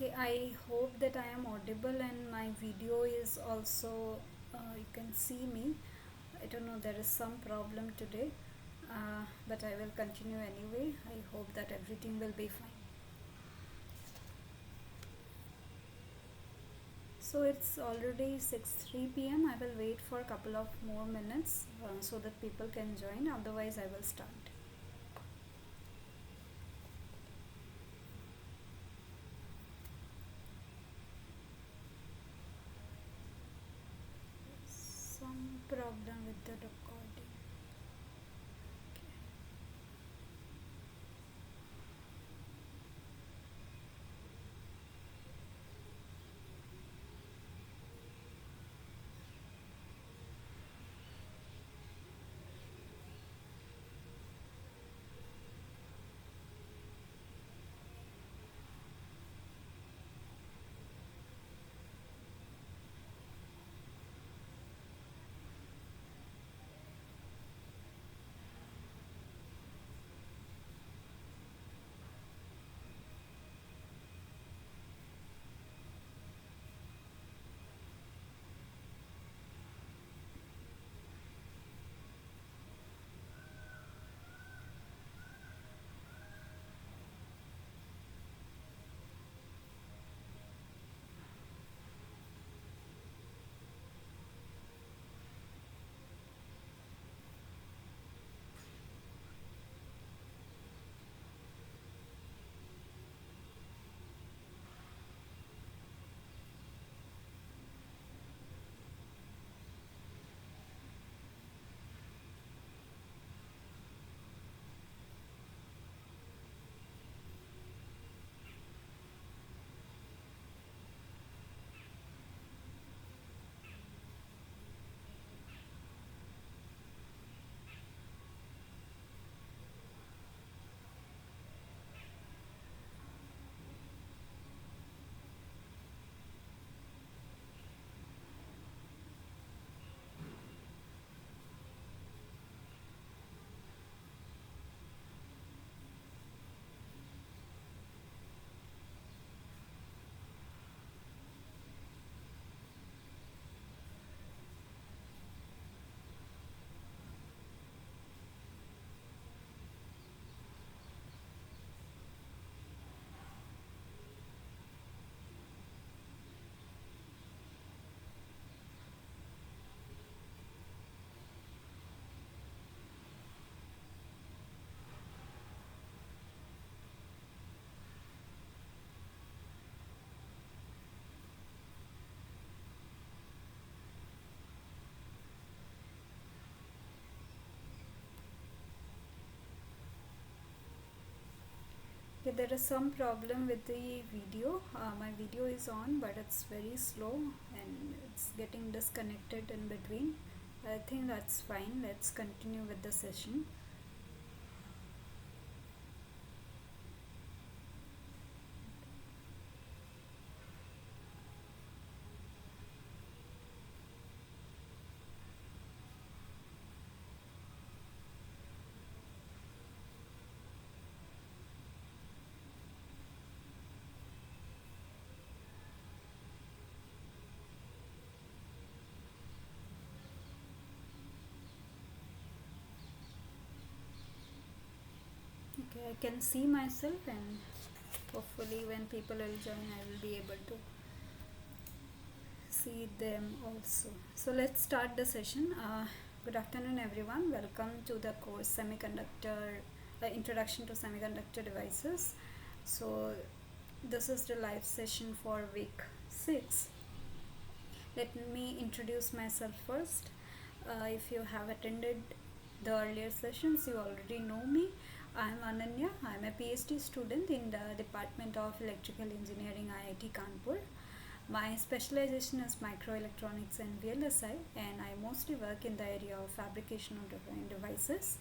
Okay, I hope that I am audible and my video is also, you can see me. I don't know, there is some problem today, but I will continue anyway. I hope that everything will be fine. So it's already 6:03 p.m. I will wait for a couple of more minutes so that people can join, otherwise, I will start. Some problem with the recording. Okay, there is some problem with the video. My video is on, but it's very slow and it's getting disconnected in between. I think that's fine. Let's continue with the session. Okay, I can see myself, and hopefully, when people will join, I will be able to see them also. So, let's start the session. Good afternoon, everyone. Welcome to the course Semiconductor Introduction to Semiconductor Devices. So, this is the live session for week 6. Let me introduce myself first. If you have attended the earlier sessions, you already know me. I am Ananya. I am a PhD student in the Department of Electrical Engineering, IIT Kanpur. My specialization is microelectronics and VLSI, and I mostly work in the area of fabrication of different devices.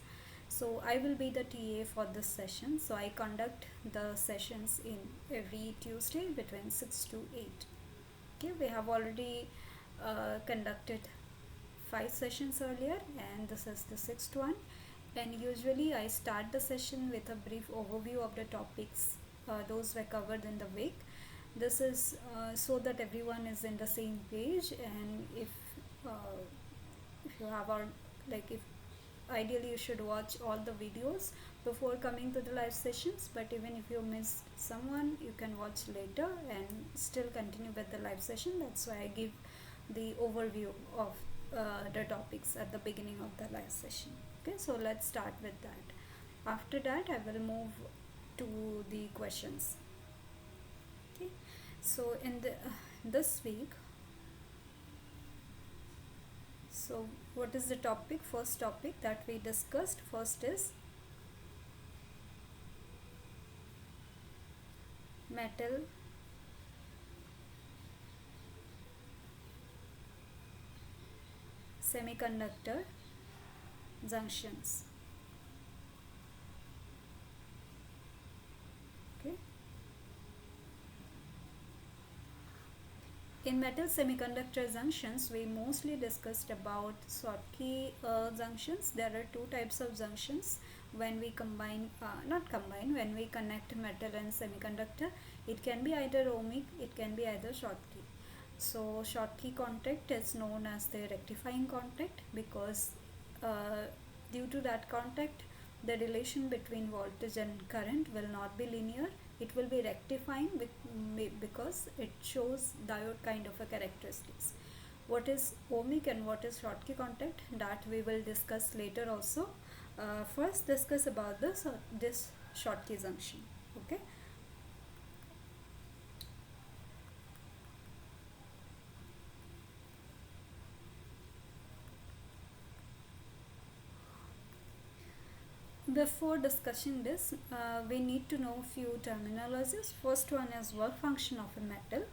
So I will be the TA for this session. So I conduct the sessions in every Tuesday between 6 to 8. Okay, we have already conducted 5 sessions earlier, and this is the sixth one. And usually I start the session with a brief overview of the topics those were covered in the week. This is so that everyone is in the same page, and uh, if you have our, like, if ideally you should watch all the videos before coming to the live sessions, but even if you missed someone, you can watch later and still continue with the live session. That's why I give the overview of the topics at the beginning of the live session. Okay, so let's start with that. After that, I will move to the questions. Okay, so in the this week, so what is the topic? First topic that we discussed first is metal semiconductor junctions. Okay, in metal semiconductor junctions, we mostly discussed about Schottky junctions. There are two types of junctions when we combine, not combine, when we connect metal and semiconductor. It can be either ohmic, it can be either Schottky. So Schottky contact is known as the rectifying contact because uh, due to that contact, the relation between voltage and current will not be linear. It will be rectifying because it shows diode kind of a characteristics. What is ohmic and what is Schottky contact, that we will discuss later also. First discuss about this Schottky junction. Okay. Before discussing this, we need to know few terminologies. First one is work function of a metal.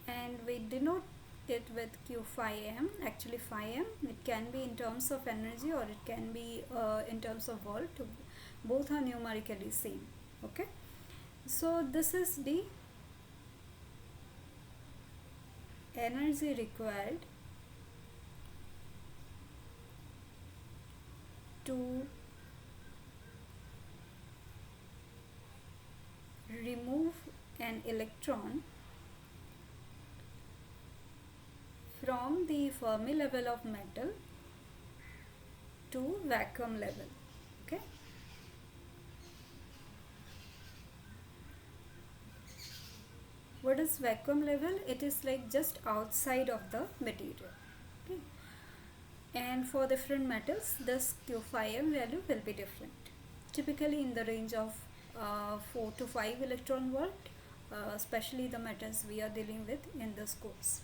And we denote it with Q phi m. Actually phi m, it can be in terms of energy or it can be in terms of volt. Both are numerically same. Okay, so this is the energy required to remove an electron from the Fermi level of metal to vacuum level. Okay, what is vacuum level? It is like just outside of the material. Okay, and for different metals this Q phi m value will be different, typically in the range of 4 to 5 electron volt, especially the metals we are dealing with in this course.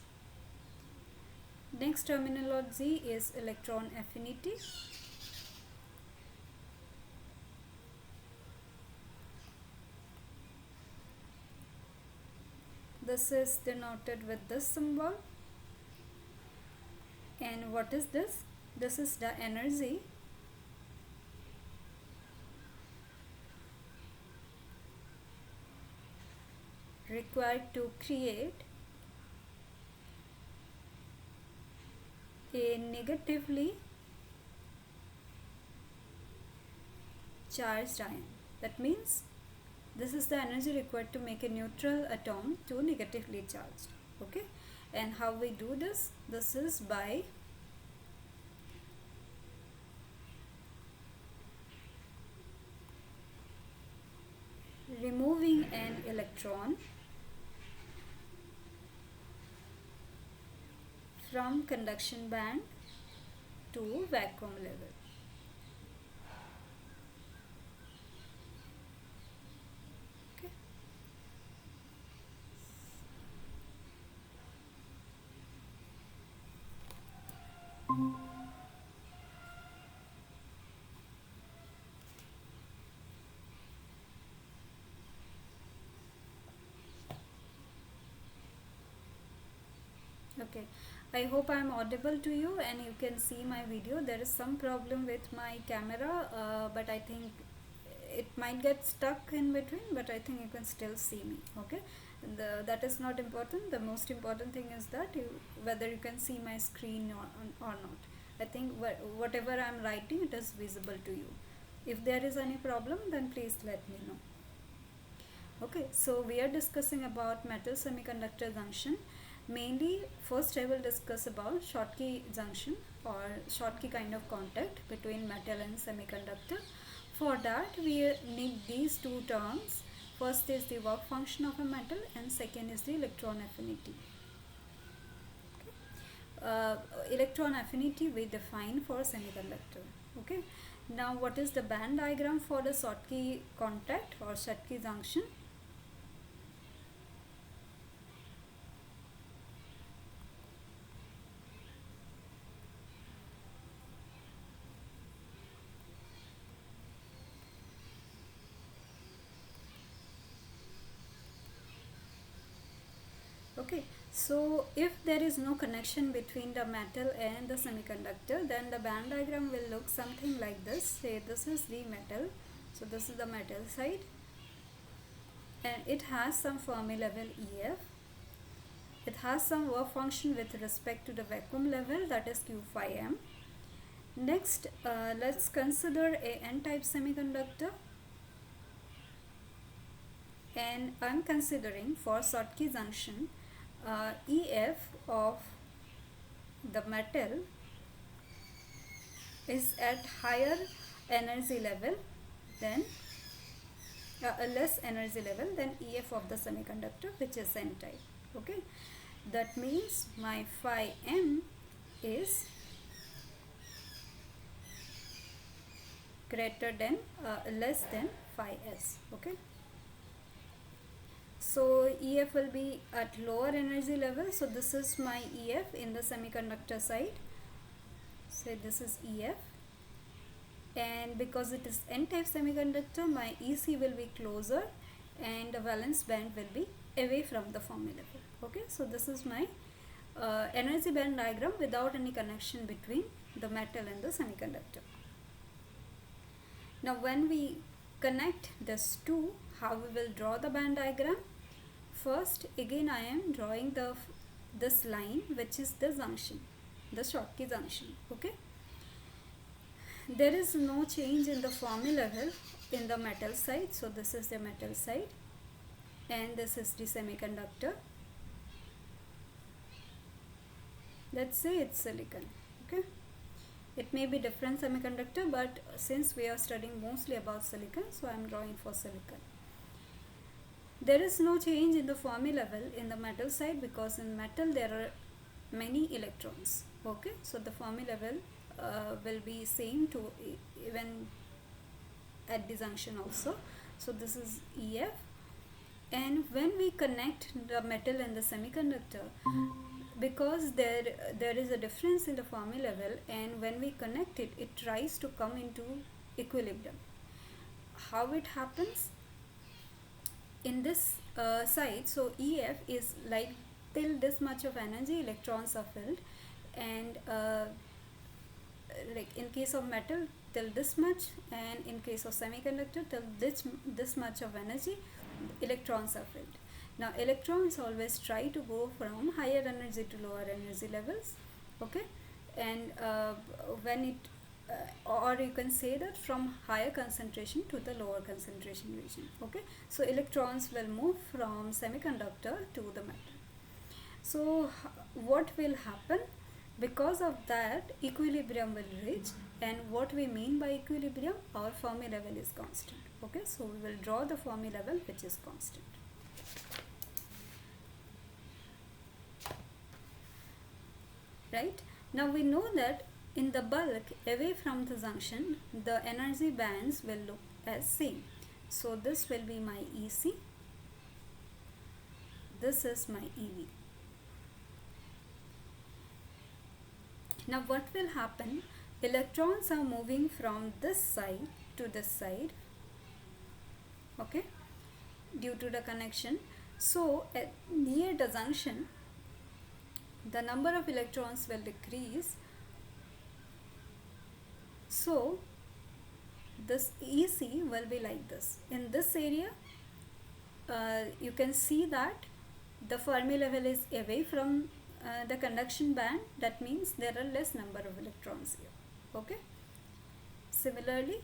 Next terminology is electron affinity. This is denoted with this symbol. And what is this? This is the energy required to create a negatively charged ion. That means this is the energy required to make a neutral atom to negatively charged. Okay, and how we do this? This is by removing an electron from conduction band to vacuum level. Okay. Okay, I hope I am audible to you and you can see my video. There is some problem with my camera, but I think it might get stuck in between, but I think you can still see me. Okay, That is not important. The most important thing is that whether you can see my screen or not. I think whatever I'm writing, it is visible to you. If there is any problem, then please let me know. Okay, so we are discussing about metal semiconductor junction. Mainly, first I will discuss about Schottky junction or Schottky kind of contact between metal and semiconductor. For that, we need these two terms. First is the work function of a metal, and second is the electron affinity. Electron affinity we define for semiconductor. Okay. Now, what is the band diagram for the Schottky contact or Schottky junction? Okay, so if there is no connection between the metal and the semiconductor, then the band diagram will look something like this. Say this is the metal, so this is the metal side, and it has some Fermi level EF. It has some work function with respect to the vacuum level, that is Q phi m. Next, let's consider a n-type semiconductor, and I'm considering for Schottky junction EF of the metal is at higher energy level than less energy level than EF of the semiconductor, which is n-type. Okay, that means my phi m is greater than less than phi s. Okay, so EF will be at lower energy level. So this is my EF in the semiconductor side. Say this is EF, and because it is n-type semiconductor, my EC will be closer and the valence band will be away from the Fermi level. Okay, so this is my energy band diagram without any connection between the metal and the semiconductor. Now, when we connect this two, how we will draw the band diagram? First, again I am drawing this line, which is the junction, the Schottky junction. Okay, there is no change in the Fermi level in the metal side, so this is the metal side and this is the semiconductor. Let's say it's silicon. Okay, it may be different semiconductor, but since we are studying mostly about silicon, so I am drawing for silicon. There is no change in the Fermi level in the metal side because in metal there are many electrons. Okay, so the Fermi level will be same to even at the junction also. So this is EF, and when we connect the metal and the semiconductor, because there is a difference in the Fermi level, and when we connect it, it tries to come into equilibrium. How it happens? In this side, so EF is like till this much of energy electrons are filled, and like in case of metal till this much, and in case of semiconductor till this much of energy electrons are filled. Now electrons always try to go from higher energy to lower energy levels. Okay, and when it or you can say that from higher concentration to the lower concentration region. Okay, so electrons will move from semiconductor to the metal. So what will happen? Because of that, equilibrium will reach, and what we mean by equilibrium, our Fermi level is constant. Okay, so we will draw the Fermi level which is constant. Right, now we know that in the bulk away from the junction, the energy bands will look as same. So this will be my EC, this is my EV. Now what will happen? Electrons are moving from this side to this side. Okay, due to the connection. So near the junction, the number of electrons will decrease. So this EC will be like this. In this area, you can see that the Fermi level is away from the conduction band, that means there are less number of electrons here. Okay. Similarly,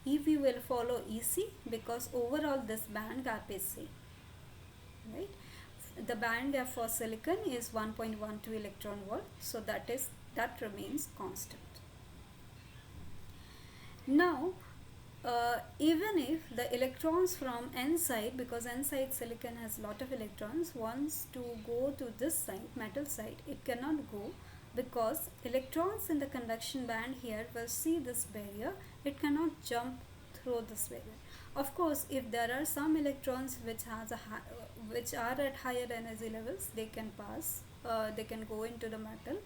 EV will follow EC because overall this band gap is same, right? The band gap for silicon is 1.12 electron volt, so that remains constant. Now, even if the electrons from n side, because n side silicon has lot of electrons, wants to go to this side, metal side, it cannot go because electrons in the conduction band here will see this barrier. It cannot jump through this barrier. Of course, if there are some electrons which are at higher energy levels, they can pass, they can go into the metal,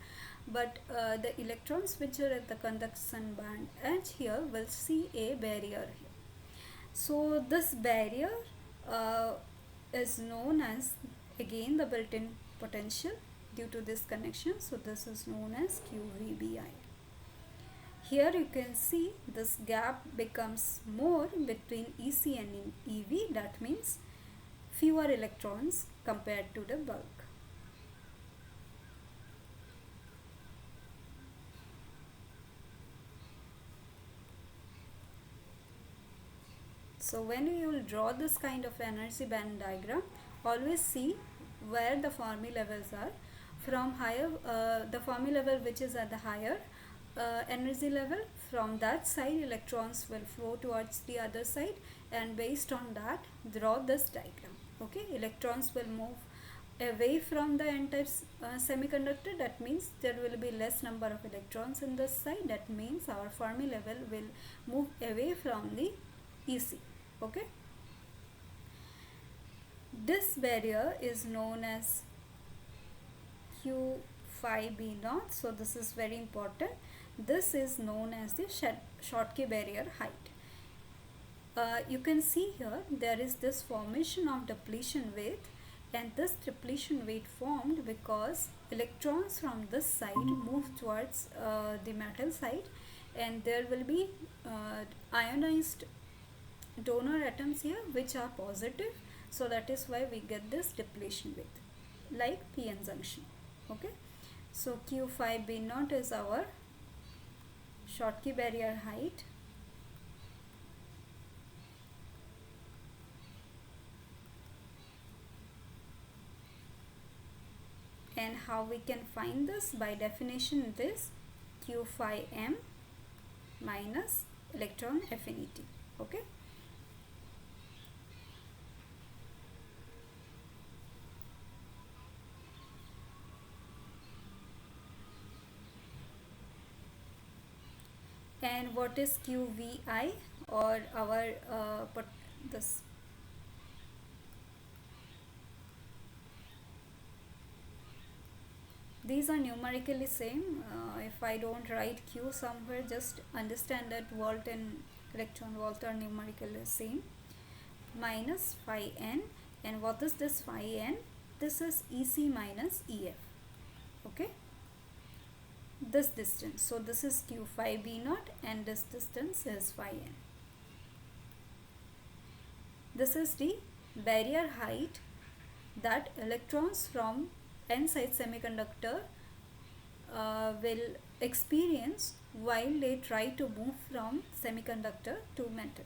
but the electrons which are at the conduction band edge here will see a barrier here. So this barrier is known as, again, the built-in potential due to this connection. So this is known as QVBI. Here you can see this gap becomes more between EC and EV. That means fewer electrons compared to the bulk. So when you will draw this kind of energy band diagram, always see where the Fermi levels are. From higher, the Fermi level which is at the higher energy level, from that side electrons will flow towards the other side, and based on that draw this diagram. Okay, electrons will move away from the n-type semiconductor. That means there will be less number of electrons in this side. That means our Fermi level will move away from the EC. Okay, this barrier is known as Q5B0. So this is very important. This is known as the Schottky barrier height. You can see here there is this formation of depletion weight, and this depletion weight formed because electrons from this side move towards the metal side, and there will be ionized donor atoms here which are positive. So that is why we get this depletion weight like PN junction. Okay, so Q5B0 is our Schottky barrier height. And how we can find this? By definition, it is Q5M minus electron affinity. Okay. And what is QVI, or our this? These are numerically same. If I don't write Q somewhere, just understand that volt and electron volt are numerically same. Minus phi n, and what is this phi n? This is EC minus EF. Okay, this distance. So this is Q5B0, and this distance is phi n. This is the barrier height that electrons from n-side semiconductor will experience while they try to move from semiconductor to metal.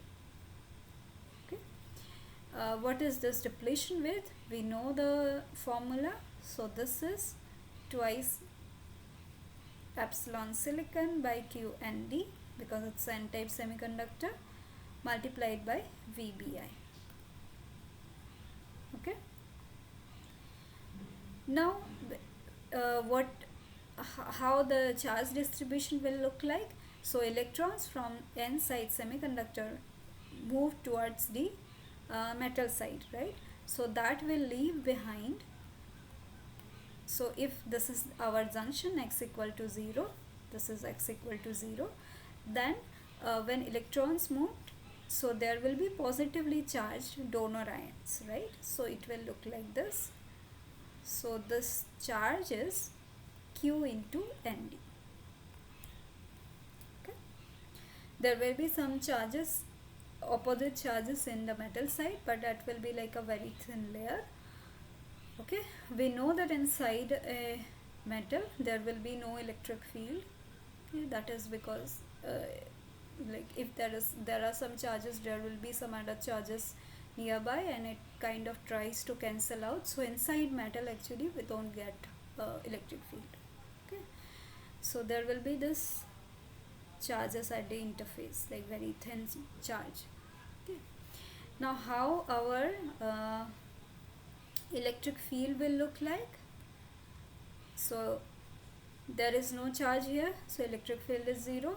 Okay. What is this depletion width? We know the formula. So this is twice epsilon silicon by QND, because it's an n-type semiconductor, multiplied by VBI. Okay. Now, how the charge distribution will look like? So electrons from n-side semiconductor move towards the metal side, right? So that will leave behind. So if this is our junction x equal to 0, this is x equal to 0, then when electrons move, so there will be positively charged donor ions, right? So it will look like this. So this charge is Q into Nd. Okay. There will be some charges, opposite charges in the metal side, but that will be like a very thin layer. Okay, we know that inside a metal there will be no electric field. Okay, that is because like if there are some charges, there will be some other charges nearby, and it kind of tries to cancel out. So inside metal actually we don't get electric field. Okay, so there will be this charges at the interface, like very thin charge. Okay, now how our electric field will look like? So there is no charge here, so electric field is 0.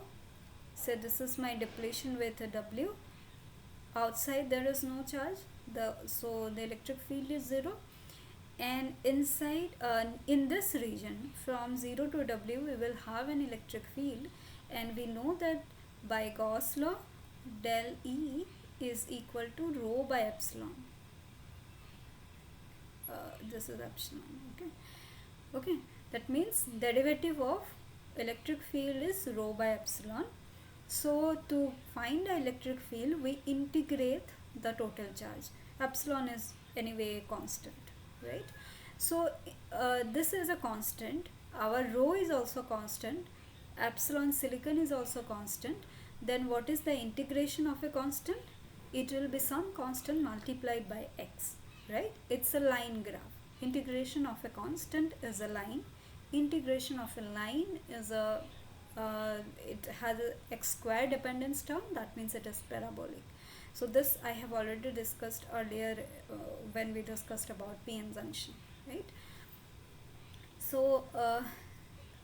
So this is my depletion with a W. Outside there is no charge, so the electric field is 0. And inside in this region from 0 to W we will have an electric field, and we know that by Gauss law del E is equal to rho by epsilon. This is epsilon. Okay, that means derivative of electric field is rho by epsilon. So to find the electric field we integrate the total charge. Epsilon is anyway constant, right? So this is a constant, our rho is also constant, epsilon silicon is also constant. Then what is the integration of a constant? It will be some constant multiplied by x, right? It's a line graph. Integration of a constant is a line. Integration of a line is a it has a x square dependence term, that means it is parabolic. So this I have already discussed earlier when we discussed about p-n junction, right? So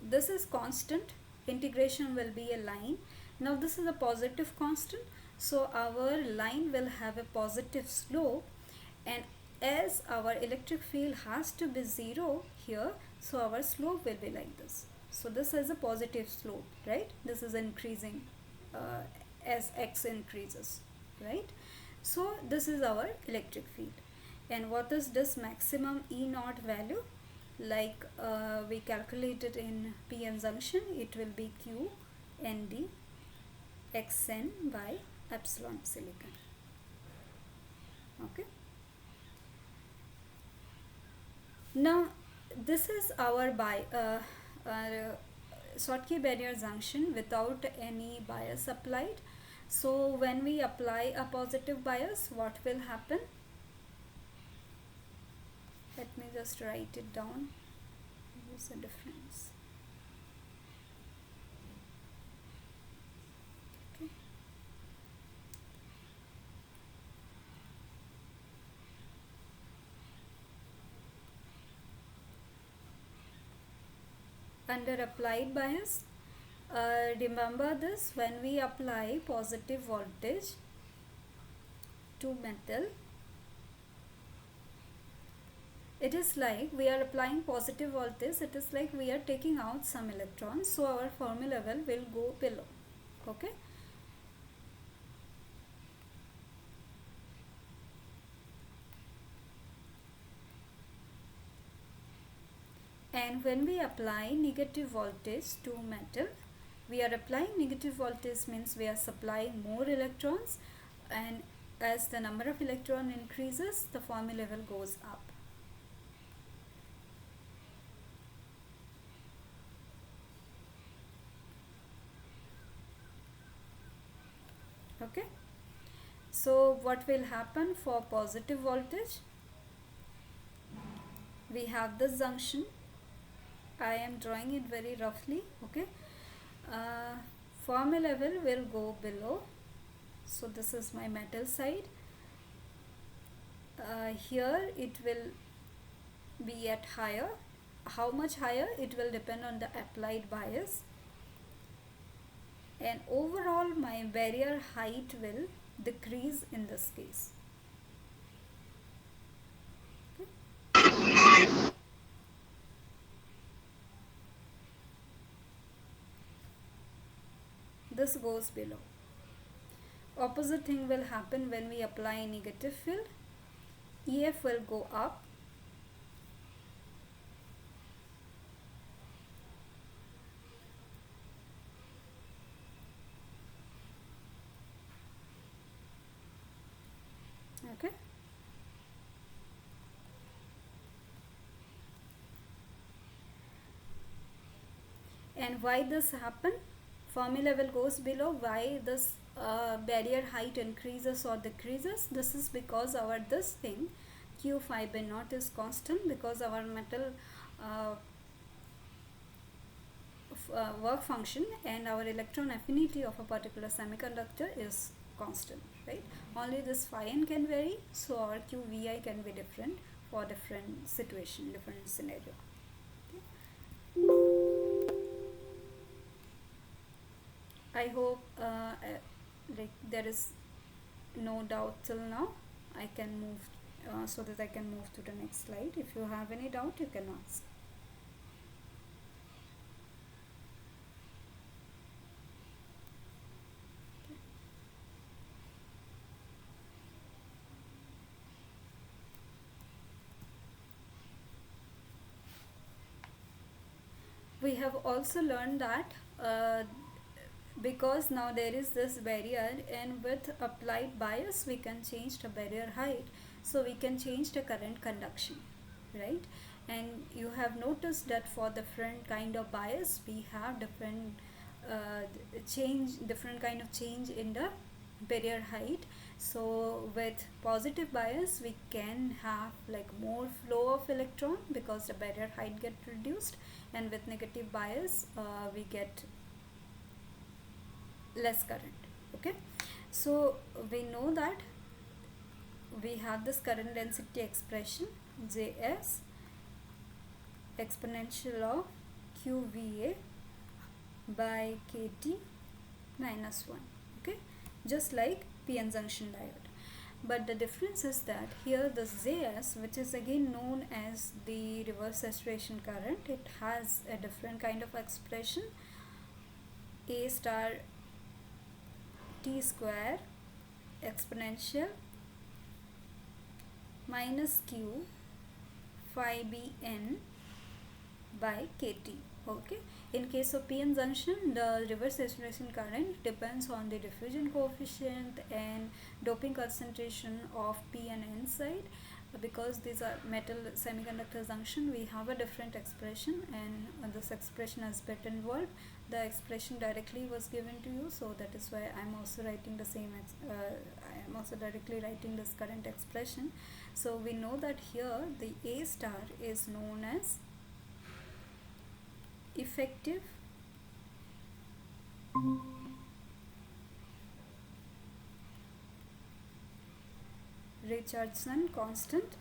this is constant, integration will be a line. Now this is a positive constant, so our line will have a positive slope, and as our electric field has to be 0 here, so our slope will be like this. So this is a positive slope, right? This is increasing as x increases, right? So this is our electric field. And what is this maximum E naught value? Like we calculated in p-n junction, it will be q nd xn by epsilon silicon. Okay, now this is our Schottky barrier junction without any bias applied. So when we apply a positive bias, what will happen? Let me just write it down. What's the difference? Okay. Under applied bias, remember this, when we apply positive voltage to metal, it is like we are applying positive voltage, it is like we are taking out some electrons, so our Fermi level will go below. Okay, and when we apply negative voltage to metal, we are applying negative voltage means we are supplying more electrons, and as the number of electron increases, the Fermi level goes up. Okay, so what will happen for positive voltage? We have this junction, I am drawing it very roughly. Okay, Fermi level will go below, so this is my metal side. Here it will be at higher. How much higher? It will depend on the applied bias, and overall my barrier height will decrease in this case. Okay. This goes below. Opposite thing will happen when we apply negative field. EF will go up. Okay, And why this happen? Fermi level goes below. Why this barrier height increases or decreases? This is because our this thing q phi by naught is constant, because our metal uh, work function and our electron affinity of a particular semiconductor is constant, right? Only this phi n can vary, so our qvi can be different for different situation, different scenario. I hope like there is no doubt till now. I can move so that I can move to the next slide. If you have any doubt, you can ask. We have also learned that because now there is this barrier, and with applied bias we can change the barrier height, so we can change the current conduction, right? And you have noticed that for different kind of bias we have different different kind of change in the barrier height. So with positive bias we can have like more flow of electron because the barrier height get reduced, and with negative bias we get less current. Okay, so we know that we have this current density expression Js exponential of qva by kt minus 1. Okay, just like p-n junction diode. But the difference is that here this Js, which is again known as the reverse saturation current, it has a different kind of expression, a star t square exponential minus q phi bn by kt. Okay, in case of p-n junction, the reverse saturation current depends on the diffusion coefficient and doping concentration of p and n side. Because these are metal semiconductor junction, we have a different expression, and this expression has bit involved. The expression directly was given to you, so that is why I am also writing the same I am also directly writing this current expression. So we know that here the a star is known as effective Richardson constant.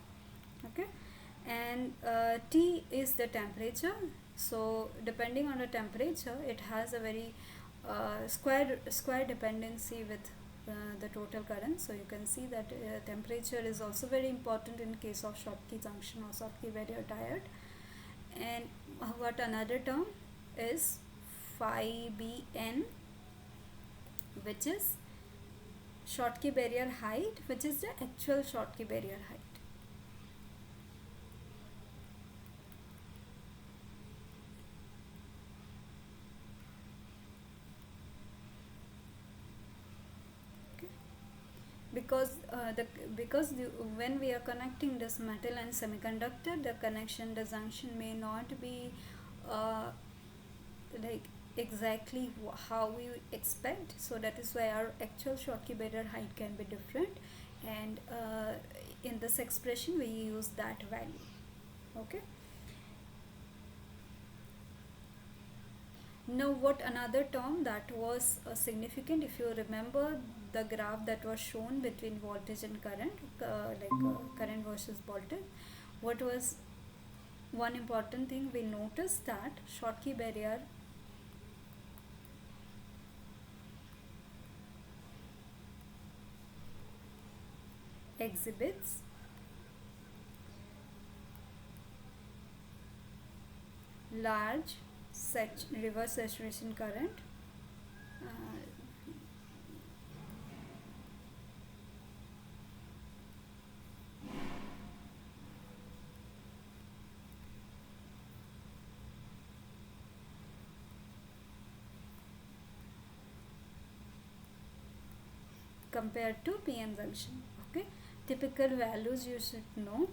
Okay, and T is the temperature. So depending on the temperature, it has a very square dependency with the total current. So you can see that temperature is also very important in case of Schottky junction or Schottky barrier diode. And what another term is phi bn, which is Schottky barrier height, which is the actual Schottky barrier height. Because when we are connecting this metal and semiconductor, the connection, the junction may not be like exactly how we expect. So that is why our actual Schottky barrier height can be different, and in this expression we use that value. Okay, now what another term that was significant, if you remember the graph that was shown between voltage and current, current versus voltage, what was one important thing we noticed, that Schottky barrier exhibits large reverse saturation current compared to p-n junction. Okay, typical values you should know.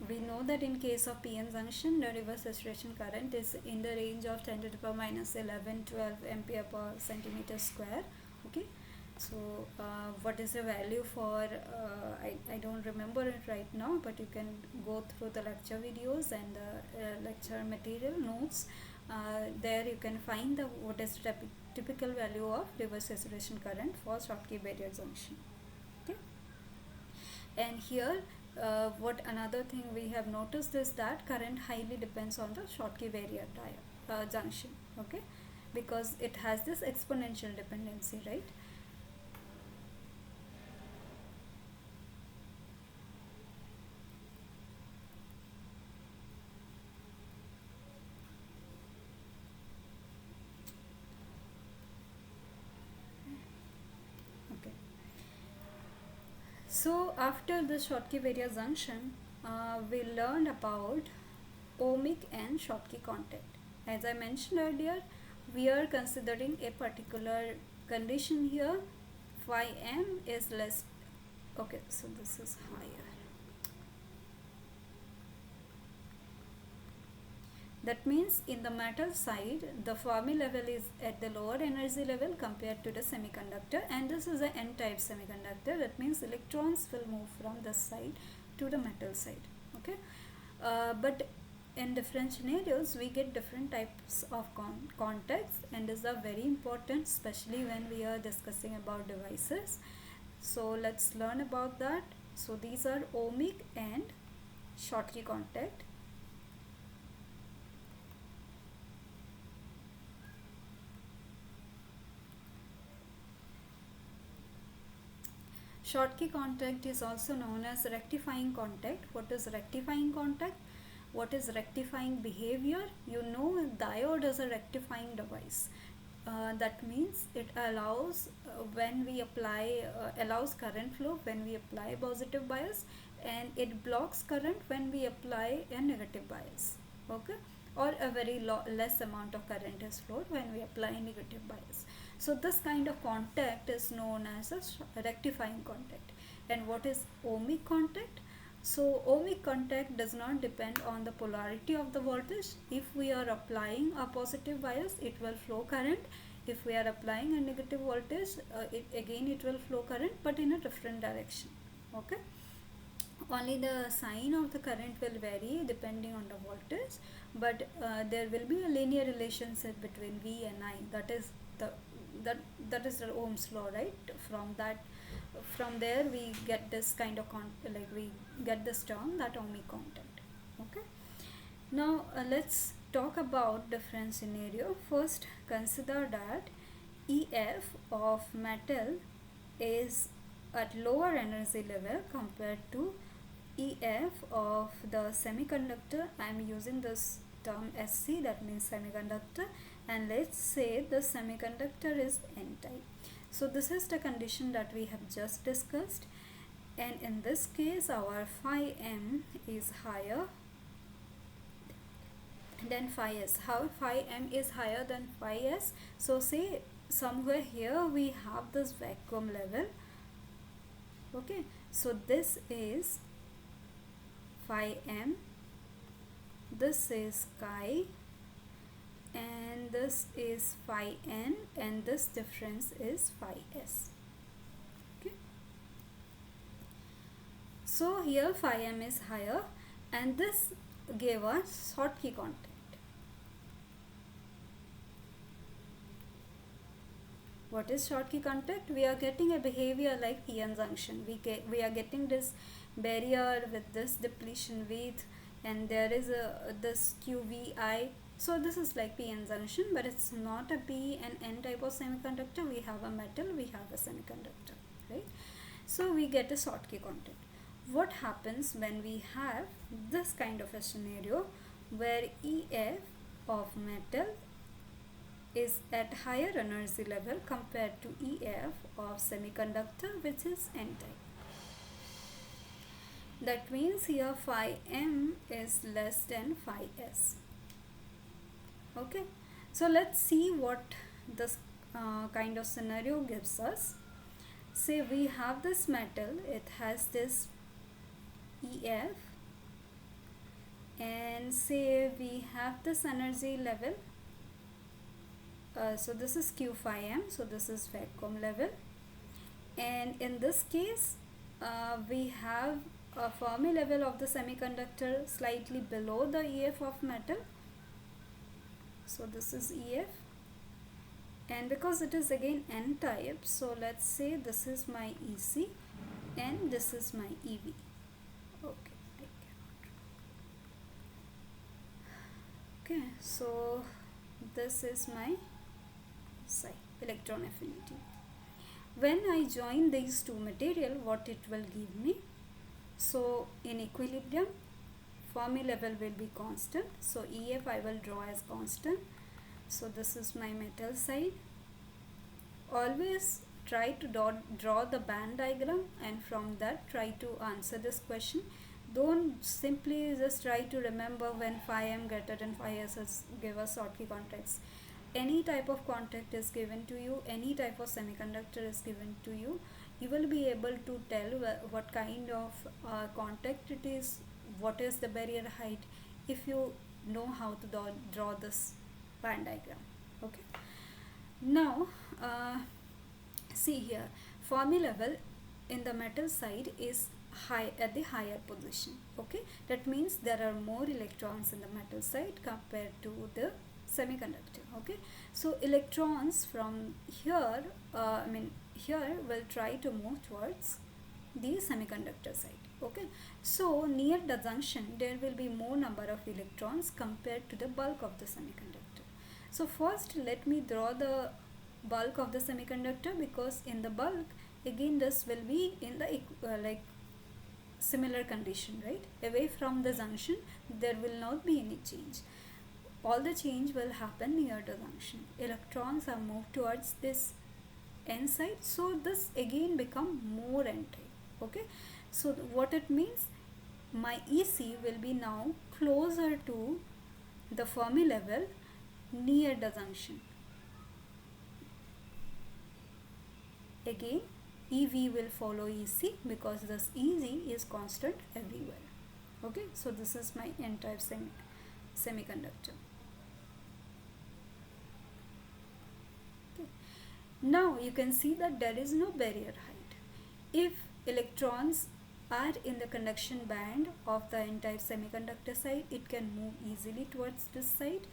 we know that in case of PN junction, the reverse saturation current is in the range of 10 to the power minus 11 12 ampere per centimeter square. Okay, so what is the value for I don't remember it right now, but you can go through the lecture videos and the lecture material notes. There you can find the what is typical value of reverse saturation current for Schottky barrier junction. Okay, and here what another thing we have noticed is that current highly depends on the Schottky barrier junction. Okay, because it has this exponential dependency, right? Okay, so after the Schottky barrier junction, we learned about ohmic and Schottky contact. As I mentioned earlier, we are considering a particular condition here. Phi m is less. Okay, so this is higher. That means in the metal side, the Fermi level is at the lower energy level compared to the semiconductor, and this is an n-type semiconductor. That means electrons will move from this side to the metal side. Okay, but in different scenarios we get different types of contacts, and these are very important, especially when we are discussing about devices. So let's learn about that. So these are ohmic and Schottky contact. Schottky contact is also known as rectifying contact. What is rectifying contact? What is rectifying behavior? You know, diode is a rectifying device. That means it allows when we apply allows current flow when we apply positive bias, and it blocks current when we apply a negative bias. Okay, or a very less amount of current is flowed when we apply negative bias. So this kind of contact is known as a rectifying contact. And what is ohmic contact? So ohmic contact does not depend on the polarity of the voltage. If we are applying a positive bias, it will flow current. If we are applying a negative voltage, it will flow current, but in a different direction. Okay, only the sign of the current will vary depending on the voltage, but there will be a linear relationship between V and I. That is the Ohm's law, right? From there we get this kind of we get this term, that ohmic contact. Okay, now let's talk about different scenario. First, consider that EF of metal is at lower energy level compared to EF of the semiconductor. I am using this term SC, that means semiconductor, and let's say the semiconductor is n-type. So this is the condition that we have just discussed, and in this case our phi m is higher than phi s. How phi m is higher than phi s? So say somewhere here we have this vacuum level. Okay, so this is phi m, this is chi, and this is phi n, and this difference is phi s. Okay, so here phi m is higher, and this gave us Schottky contact. What is Schottky contact? We are getting a behavior like PN junction. We are getting this barrier with this depletion width, and there is this QVI. So this is like PN junction, but it's not a P and N type of semiconductor. We have a metal, we have a semiconductor, right? So we get a Schottky contact. What happens when we have this kind of a scenario where EF of metal is at higher energy level compared to EF of semiconductor, which is n-type? That means here phi m is less than phi s. Okay, so let's see what this kind of scenario gives us. Say we have this metal, it has this EF and say we have this energy level. So this is Q phi m, so this is vacuum level, and in this case we have a Fermi level of the semiconductor slightly below the EF of metal. So this is EF, and because it is again n type, so let's say this is my EC and this is my EV. Okay, okay, so this is my psi, electron affinity. When I join these two material, what it will give me? So in equilibrium, Fermi level will be constant, so EF I will draw as constant. So this is my metal side. Always try to draw the band diagram, and from that try to answer this question. Don't simply just try to remember when phi m greater than phi s give us Schottky contacts. Any type of contact is given to you, any type of semiconductor is given to you, you will be able to tell what kind of contact it is, what is the barrier height, if you know how to draw this band diagram. Okay, now see here, Fermi level in the metal side is high at the higher position. Okay, that means there are more electrons in the metal side compared to the semiconductor. Okay, so electrons from here here will try to move towards the semiconductor side. Okay, so near the junction there will be more number of electrons compared to the bulk of the semiconductor. So first let me draw the bulk of the semiconductor, because in the bulk again this will be in the like similar condition, right? Away from the junction there will not be any change. All the change will happen near the junction. Electrons are moved towards this n side, so this again become more n type. Okay, so what it means, my EC will be now closer to the Fermi level near the junction. Again EV will follow EC because this EV is constant everywhere. Okay, so this is my n type semiconductor. Okay. Now you can see that there is no barrier height. If electrons are in the conduction band of the n type semiconductor side, it can move easily towards this side,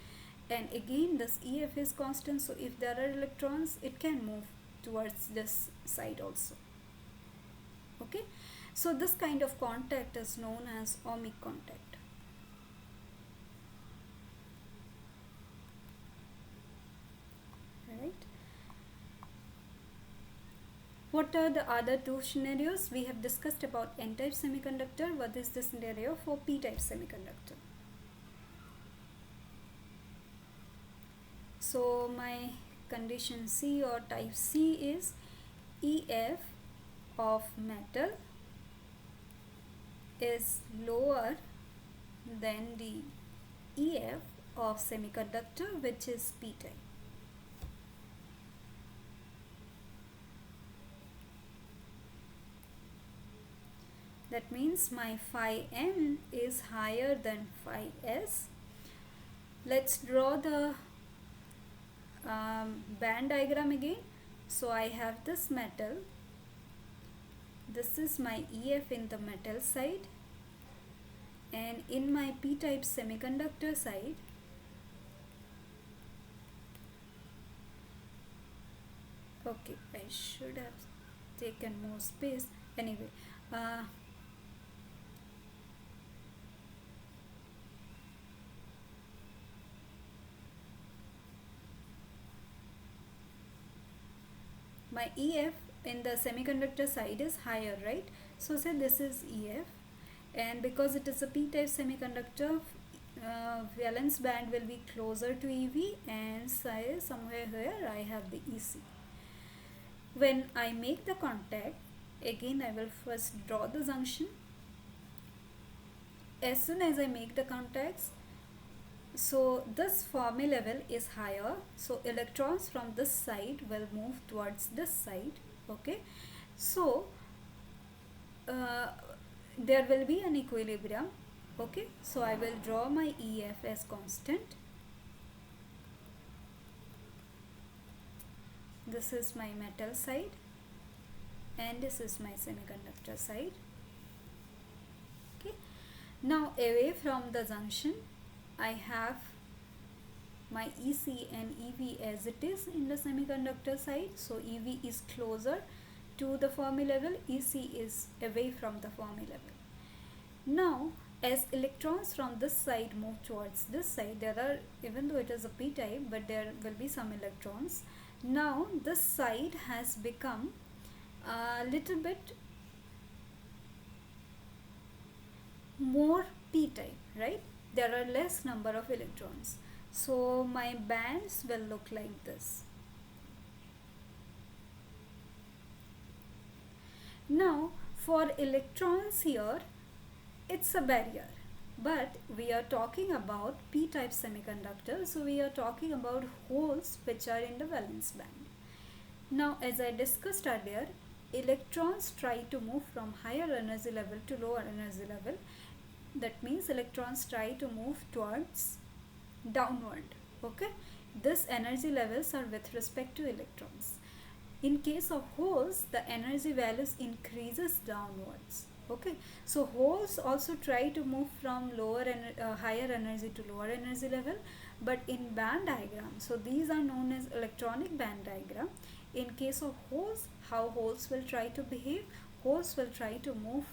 and again this EF is constant, so if there are electrons it can move towards this side also. Okay, so this kind of contact is known as ohmic contact. Right. What are the other two scenarios? We have discussed about n-type semiconductor. What is the scenario for p-type semiconductor? So my condition C or type C is EF of metal is lower than the EF of semiconductor, which is p-type. That means my phi m is higher than phi s. Let's draw the band diagram again. So I have this metal. This is my EF in the metal side, and in my p-type semiconductor side, okay, I should have taken more space. Anyway, my EF in the semiconductor side is higher, right? So say this is EF, and because it is a p-type semiconductor, valence band will be closer to EV, and say somewhere here I have the EC. When I make the contact, again I will first draw the junction. As soon as I make the contacts, so this Fermi level is higher, so electrons from this side will move towards this side. Okay, so there will be an equilibrium. Okay, so I will draw my EF as constant. This is my metal side and this is my semiconductor side. Okay, now away from the junction I have my EC and EV as it is in the semiconductor side. So EV is closer to the Fermi level, EC is away from the Fermi level. Now as electrons from this side move towards this side, there are, even though it is a p type, but there will be some electrons. Now this side has become a little bit more p type, right? There are less number of electrons, so my bands will look like this. Now for electrons here, it's a barrier, but we are talking about p-type semiconductor, so we are talking about holes which are in the valence band. Now as I discussed earlier, electrons try to move from higher energy level to lower energy level. That means electrons try to move towards downward. Okay, this energy levels are with respect to electrons. In case of holes, the energy values increases downwards. Okay, so holes also try to move from higher energy to lower energy level, but in band diagram, so these are known as electronic band diagram. In case of holes, how holes will try to behave? Holes will try to move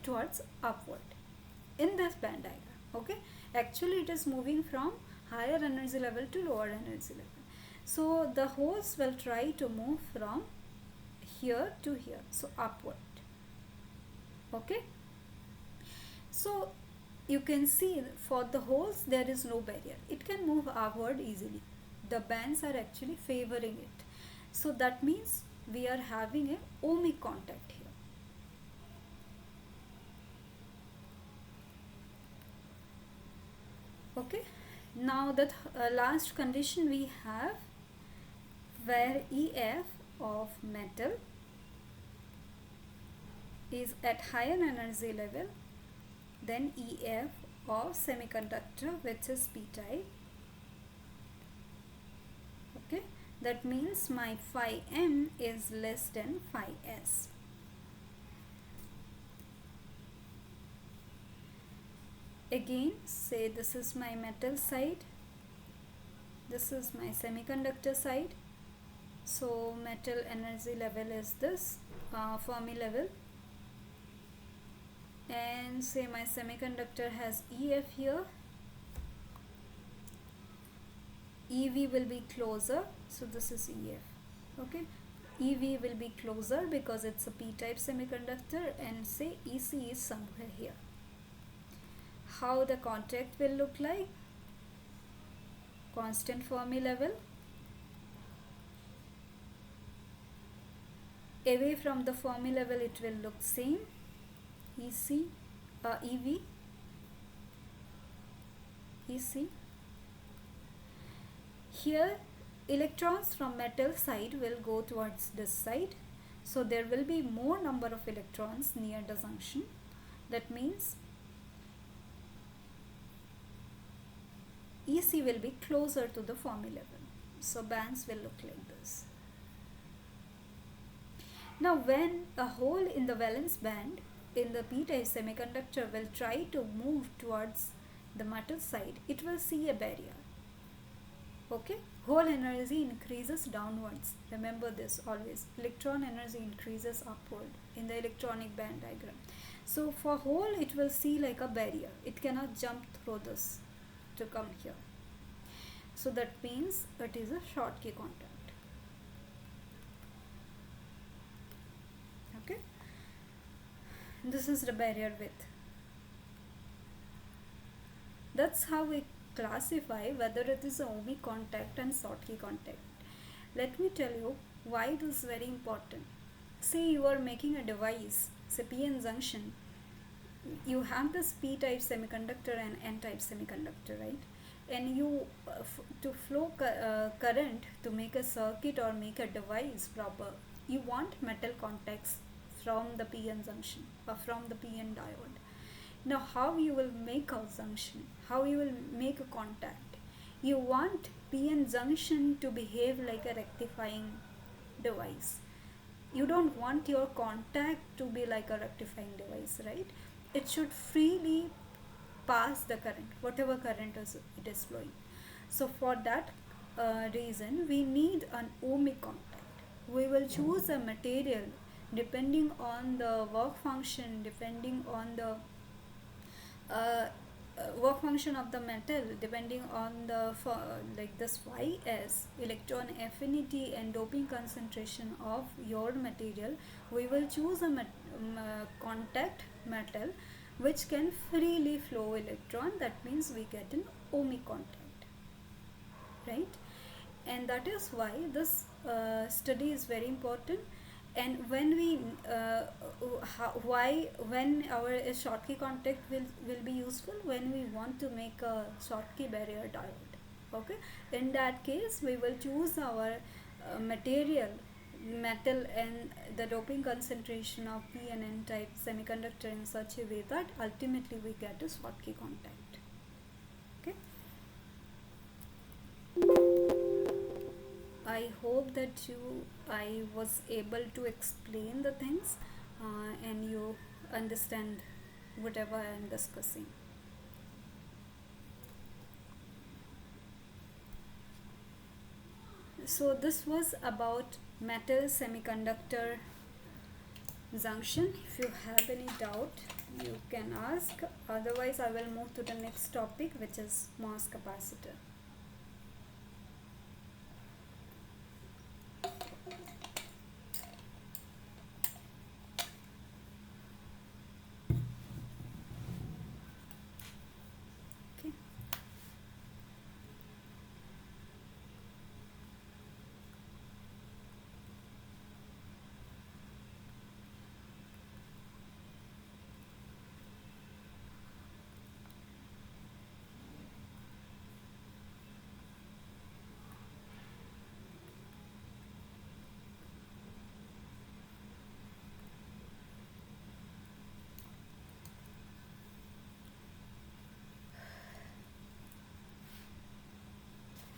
towards upward in this band diagram. Okay, actually it is moving from higher energy level to lower energy level. So the holes will try to move from here to here, so upward. Okay, so you can see for the holes there is no barrier, it can move upward easily. The bands are actually favoring it, so that means we are having a ohmic contact here. Okay, now the last condition we have, where EF of metal is at higher energy level than EF of semiconductor, which is p-type. Okay, that means my phi m is less than phi s. Again, say this is my metal side, this is my semiconductor side. So metal energy level is this, Fermi level, and say my semiconductor has EF here. EV will be closer, so this is EF. Okay, EV will be closer because it's a p-type semiconductor, and say EC is somewhere here. How the contact will look like? Constant Fermi level. Away from the Fermi level it will look same, EV, EC. Here electrons from metal side will go towards this side, so there will be more number of electrons near the junction. That means EC will be closer to the Fermi level, so bands will look like this. Now when a hole in the valence band in the p-type semiconductor will try to move towards the metal side, it will see a barrier. Okay, hole energy increases downwards. Remember this always. Electron energy increases upward in the electronic band diagram. So for hole it will see like a barrier. It cannot jump through this to come here. So that means it is a Schottky contact. Okay, this is the barrier width. That's how we classify whether it is a ohmic contact and Schottky contact. Let me tell you why this is very important. Say you are making a device, say p-n junction. You have this p-type semiconductor and n-type semiconductor, right? And you to flow current to make a circuit or make a device proper, you want metal contacts from the p-n junction or from the p-n diode. Now, how you will make a junction, how you will make a contact? You want PN junction to behave like a rectifying device. You don't want your contact to be like a rectifying device, right? It should freely pass the current, whatever current is it is flowing. So for that reason, we need an ohmic contact. We will choose a material depending on the work function, depending on the uh, work function of the metal, depending on the like this YS, electron affinity and doping concentration of your material. We will choose a contact metal which can freely flow electron. That means we get an ohmic contact, right? And that is why this study is very important. And when we why when our Schottky contact will be useful when we want to make a Schottky barrier diode. Okay, in that case we will choose our material metal and the doping concentration of p and n type semiconductor in such a way that ultimately we get a Schottky contact. Okay, I hope that I was able to explain the things and you understand whatever I am discussing. So this was about metal semiconductor junction. If you have any doubt, you can ask. Otherwise, I will move to the next topic, which is mass capacitor. Okay.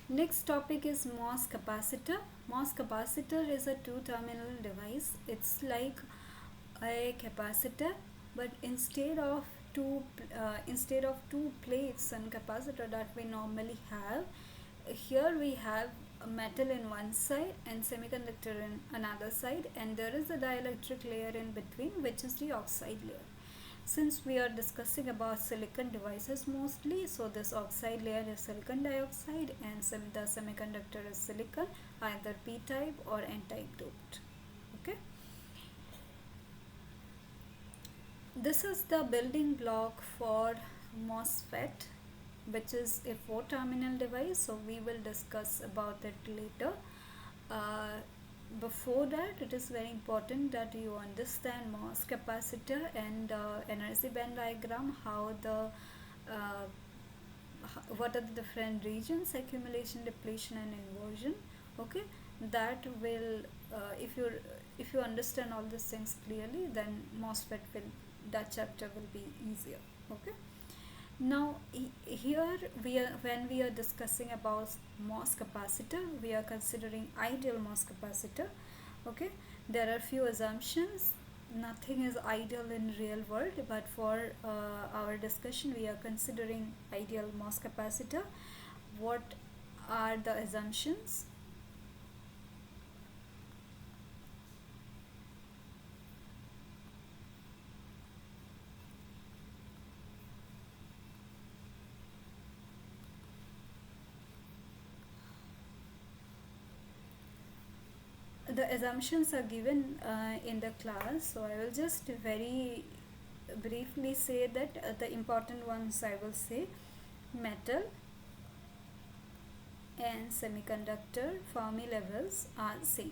Next topic is MOS capacitor. MOS capacitor is a two-terminal device. It's like a capacitor, but instead of two plates and capacitor that we normally have, here we have a metal in one side and semiconductor in another side, and there is a dielectric layer in between, which is the oxide layer. Since we are discussing about silicon devices mostly, so this oxide layer is silicon dioxide and the semiconductor is silicon, either p-type or n-type doped. Okay, this is the building block for MOSFET, which is a four terminal device, so we will discuss about it later. uh, Before that, it is very important that you understand MOS capacitor and energy band diagram, how the uh, what are the different regions, accumulation, depletion and inversion. Okay, that will if you understand all these things clearly, then MOSFET will, that chapter will be easier. Okay, now here we are, when we are discussing about MOS capacitor, we are considering ideal MOS capacitor. Okay, there are few assumptions. Nothing is ideal in real world, but for our discussion we are considering ideal MOS capacitor. What are the assumptions? The assumptions are given in the class, so I will just very briefly say that the important ones I will say: metal and semiconductor Fermi levels are same.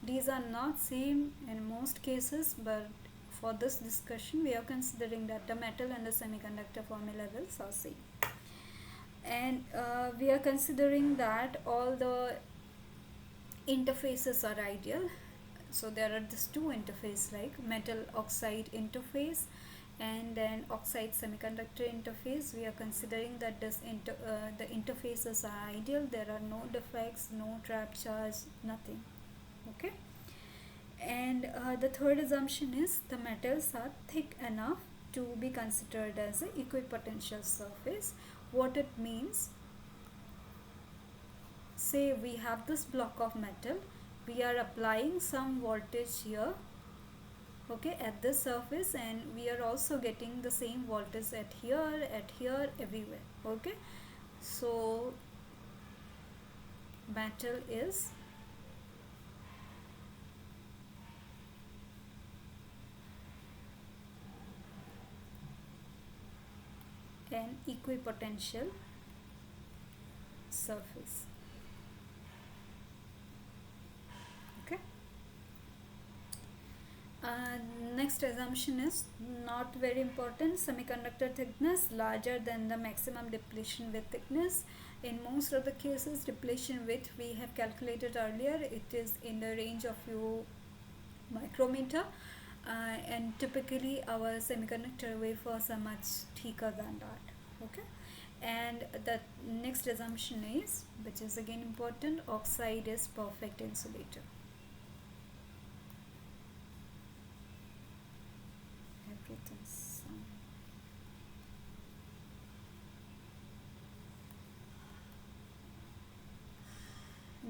These are not same in most cases, but for this discussion we are considering that the metal and the semiconductor Fermi levels are same. And we are considering that all the interfaces are ideal. So there are these two interface, like metal oxide interface and then oxide semiconductor interface. We are considering that the interfaces are ideal, there are no defects, no trap charge, nothing. Okay. And the third assumption is the metals are thick enough to be considered as an equipotential surface. What it means, say we have this block of metal, we are applying some voltage here, okay, at this surface, and we are also getting the same voltage at here, everywhere. Okay, so metal is an equipotential surface. Okay. Next assumption is not very important. Semiconductor thickness larger than the maximum depletion width thickness. In most of the cases, depletion width we have calculated earlier, it is in the range of few micrometer, and typically our semiconductor wafers are much thicker than that. Okay. And the next assumption is, which is again important, oxide is perfect insulator. Everything's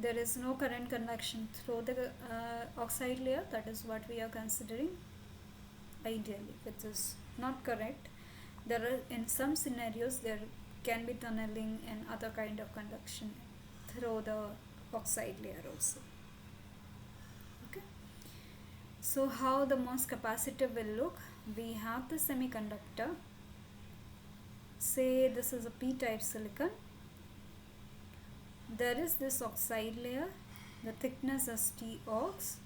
there is no current conduction through the oxide layer. That is what we are considering ideally, which is not correct. There are, in some scenarios, there can be tunneling and other kind of conduction through the oxide layer also. Okay. So how the most capacitive will look? We have the semiconductor. Say this is a p-type silicon. There is this oxide layer, the thickness is T-ox,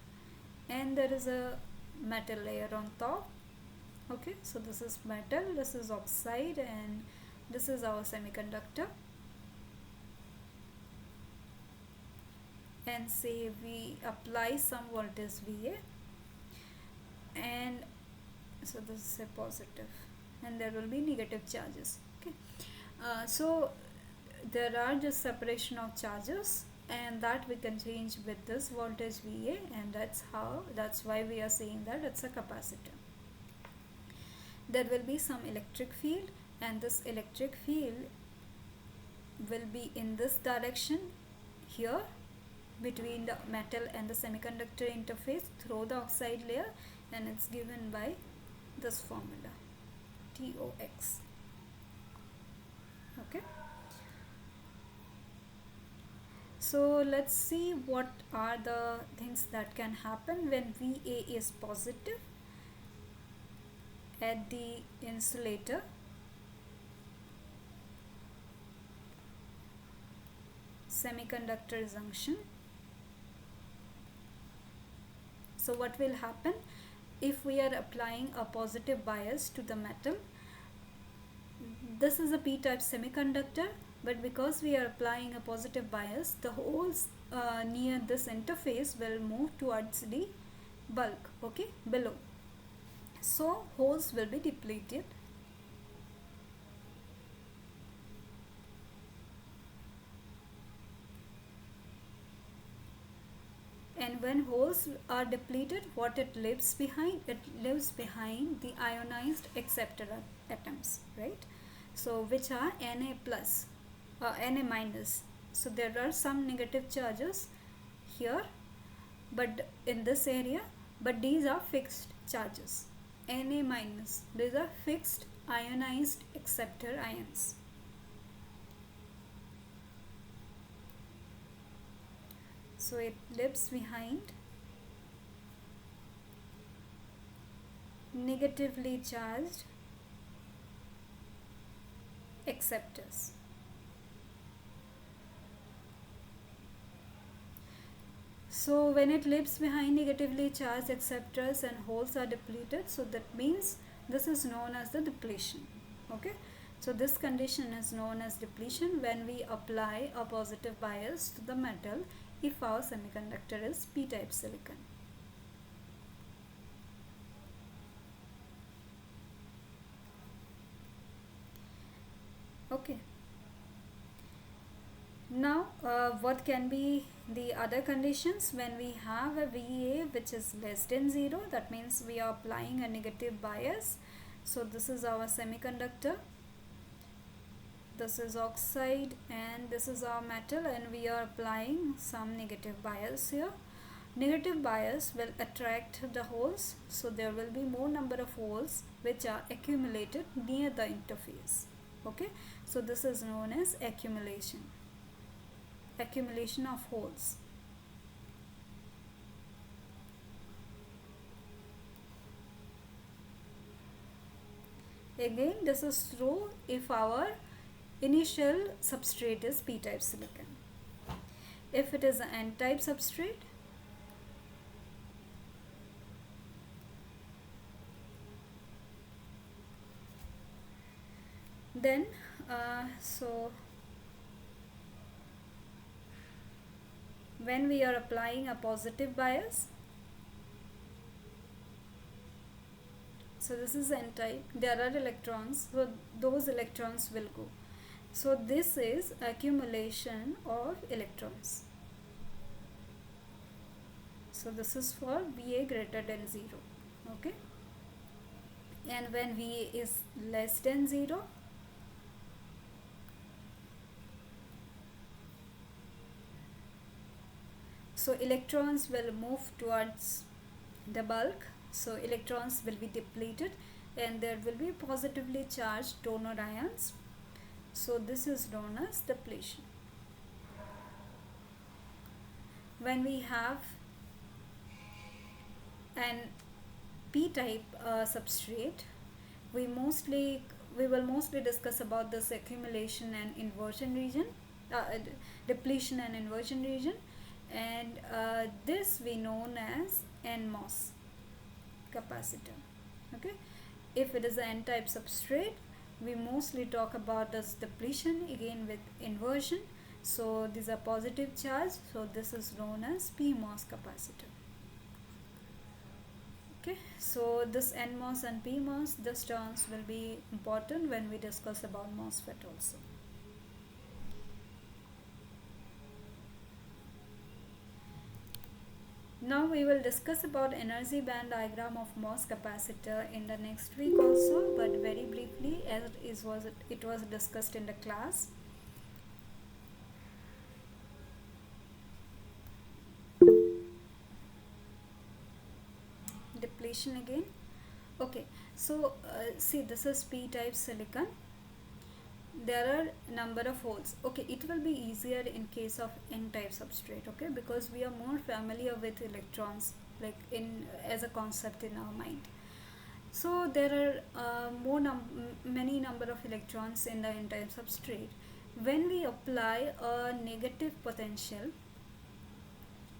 and there is a metal layer on top. Okay, so this is metal, this is oxide, and this is our semiconductor. And say we apply some voltage VA, and so this is a positive, and there will be negative charges. Okay, so there are just separation of charges, and that we can change with this voltage VA, and that's why we are saying that it's a capacitor. There will be some electric field, and this electric field will be in this direction here between the metal and the semiconductor interface through the oxide layer, and it's given by this formula TOX. Okay. So let's see what are the things that can happen when VA is positive at the insulator. Semiconductor junction. So what will happen if we are applying a positive bias to the metal? This is a p-type semiconductor, but because we are applying a positive bias, the holes near this interface will move towards the bulk, okay, below. So holes will be depleted. And when holes are depleted, what it leaves behind? It leaves behind the ionized acceptor atoms, right? So which are Na plus, Na minus. So there are some negative charges here, but in this area, but these are fixed charges. Na minus, these are fixed ionized acceptor ions. So it leaves behind negatively charged acceptors. So when it leaves behind negatively charged acceptors and holes are depleted, so that means this is known as the depletion. Okay, so this condition is known as depletion when we apply a positive bias to the metal if our semiconductor is p-type silicon. Okay. Now, what can be the other conditions when we have a VA which is less than 0? That means we are applying a negative bias. So this is our semiconductor, this is oxide, and this is our metal, and we are applying some negative bias here. Negative bias will attract the holes, so there will be more number of holes which are accumulated near the interface. Okay, so this is known as accumulation of holes. Again, this is true if our initial substrate is p-type silicon. If it is an n-type substrate, then when we are applying a positive bias, so this is n-type, there are electrons, so those electrons will go. So this is accumulation of electrons. So this is for VA greater than 0. Okay, and when VA is less than 0, so electrons will move towards the bulk, so electrons will be depleted and there will be positively charged donor ions. So this is known as depletion. When we have an p-type substrate, we will mostly discuss about this accumulation and inversion region, depletion and inversion region, and this we known as NMOS capacitor. Okay, if it is an n-type substrate, we mostly talk about this depletion again with inversion. So these are positive charge, so this is known as PMOS capacitor. Okay, so this NMOS and PMOS, these terms will be important when we discuss about MOSFET also. Now we will discuss about energy band diagram of MOS capacitor in the next week also, but very briefly as it was discussed in the class. Depletion again. Okay, so see, this is p-type silicon. There are number of holes. Okay, it will be easier in case of n-type substrate, okay, because we are more familiar with electrons, like in as a concept in our mind. So there are many number of electrons in the n-type substrate. When we apply a negative potential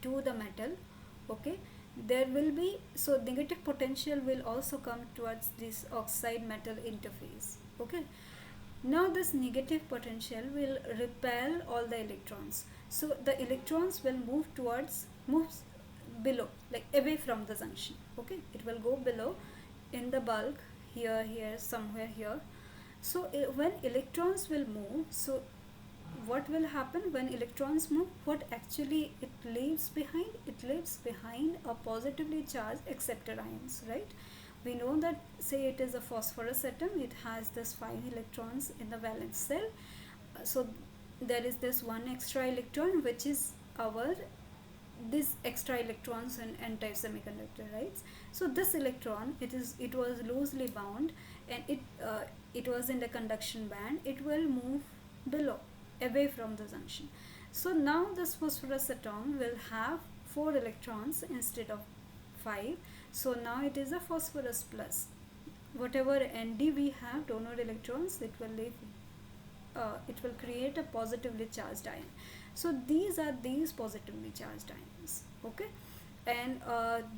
to the metal, okay, there will be, so negative potential will also come towards this oxide metal interface. Okay, now this negative potential will repel all the electrons, so the electrons will moves below, like away from the junction. Okay, it will go below in the bulk, here, somewhere here. So when electrons will move, so what will happen when electrons move? What actually it leaves behind? It leaves behind a positively charged acceptor ions, right? We know that, say it is a phosphorus atom, it has this 5 electrons in the valence shell. So there is this one extra electron, which is this extra electrons in n-type semiconductor, right? So this electron, it was loosely bound, and it was in the conduction band. It will move below, away from the junction. So now this phosphorus atom will have 4 electrons instead of 5. So now it is a phosphorus plus. Whatever Nd we have, donor electrons, it will create a positively charged ion. So these are these positively charged ions. Okay, and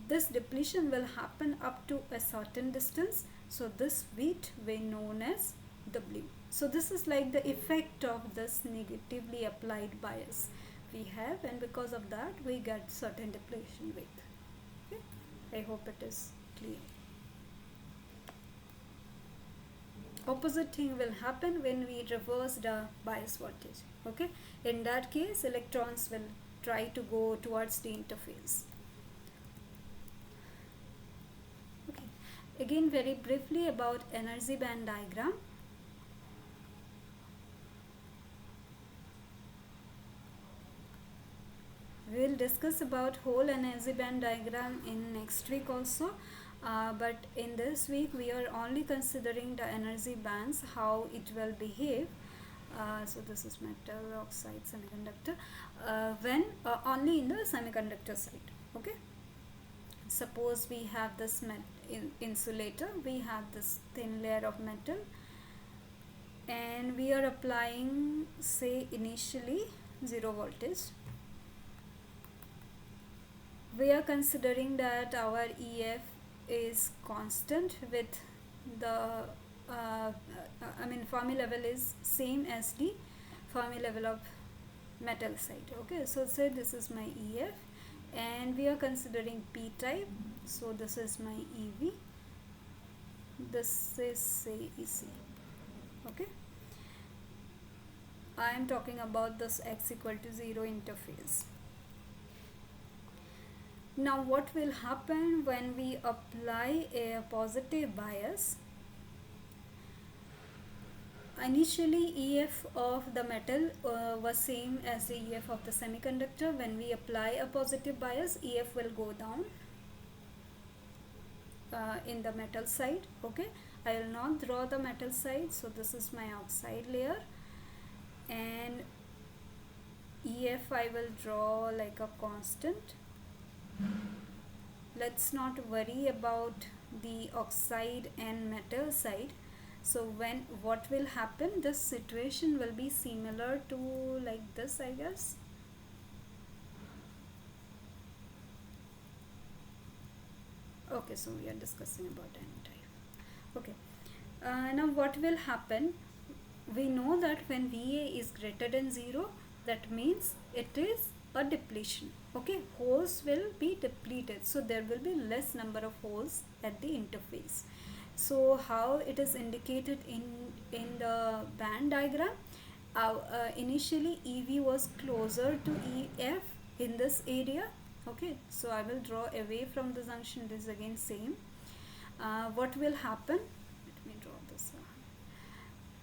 this depletion will happen up to a certain distance. So this weight we known as W. So this is like the effect of this negatively applied bias we have, and because of that we get certain depletion width. Okay, I hope it is clear. opposite thing will happen when we reverse the bias voltage. Okay, in that case electrons will try to go towards the interface. Okay, again very briefly about energy band diagram. We will discuss about whole energy band diagram in next week also, but in this week we are only considering the energy bands, how it will behave. So this is metal oxide semiconductor, when only in the semiconductor side. Okay, suppose we have this insulator, we have this thin layer of metal, and we are applying, say, initially 0 voltage. We are considering that our EF is constant with the Fermi level is same as the Fermi level of metal side. Okay, so say this is my EF, and we are considering P type, so this is my EV, this is, say, EC. Okay, I am talking about this x equal to 0 interface. Now what will happen when we apply a positive bias? Initially EF of the metal was same as the EF of the semiconductor. When we apply a positive bias, EF will go down in the metal side. Okay, I will not draw the metal side, so this is my oxide layer, and EF I will draw like a constant. Let's not worry about the oxide and metal side. So when what will happen, this situation will be similar to like this, I guess. Okay, so we are discussing about n-type. Okay, now what will happen, we know that when VA is greater than 0, that means it is a depletion. Okay, holes will be depleted, so there will be less number of holes at the interface. So how it is indicated in the band diagram, initially EV was closer to EF in this area. Okay, so I will draw away from the junction, this is again same. What will happen, let me draw this one.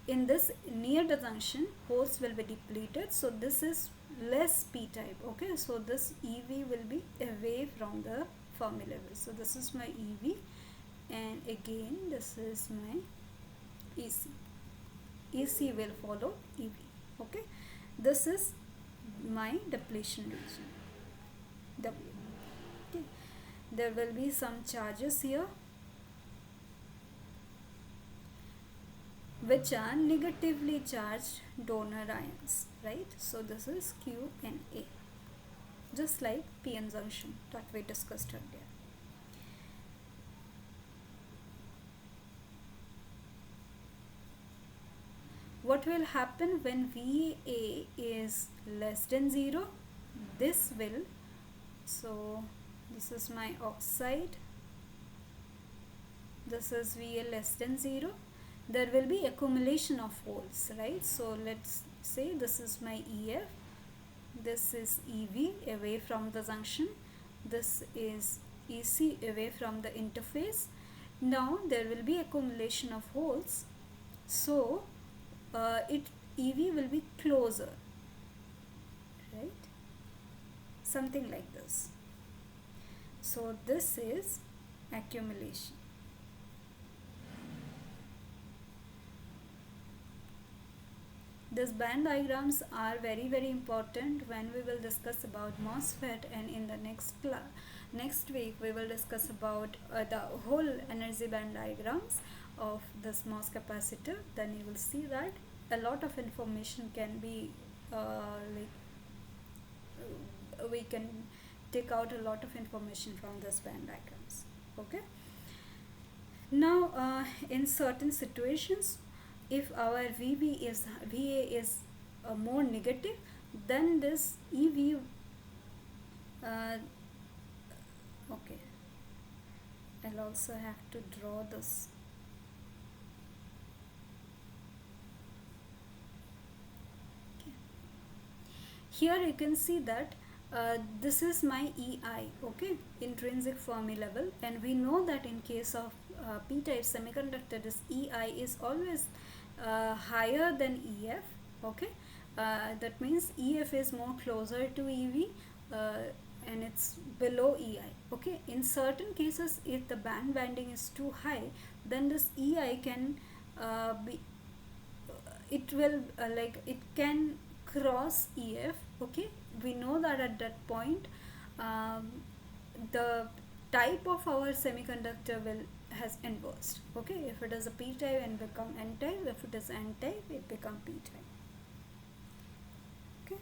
In this near the junction, holes will be depleted, so this is less P type. Okay, so this EV will be away from the Fermi level, so this is my EV, and again this is my EC. EC will follow EV. Okay, this is my depletion region W. Okay, there will be some charges here which are negatively charged donor ions, right? So this is Q and A, just like PN junction that we discussed earlier. What will happen when VA is less than 0? This will, so this is my oxide, this is VA less than 0. There will be accumulation of holes, right? So let's say this is my EF, this is EV away from the junction, this is EC away from the interface. Now there will be accumulation of holes, so EV will be closer, right? Something like this. So this is accumulation. These band diagrams are very important when we will discuss about MOSFET, and in the next week we will discuss about the whole energy band diagrams of this MOS capacitor. Then you will see that a lot of information can be we can take out a lot of information from this band diagrams. Okay, now in certain situations, if our VA is more negative, then this EV okay, I'll also have to draw this. here you can see that this is my EI, okay, intrinsic Fermi level, and we know that in case of p-type semiconductor, this EI is always higher than EF, okay. That means EF is more closer to EV, and it's below EI, okay. In certain cases, if the bending is too high, then this EI can be it will it can cross EF, okay. We know that at that point um, the type of our semiconductor will has inversed, okay. If it is a p type and become n type, if it is n type it become p type, okay.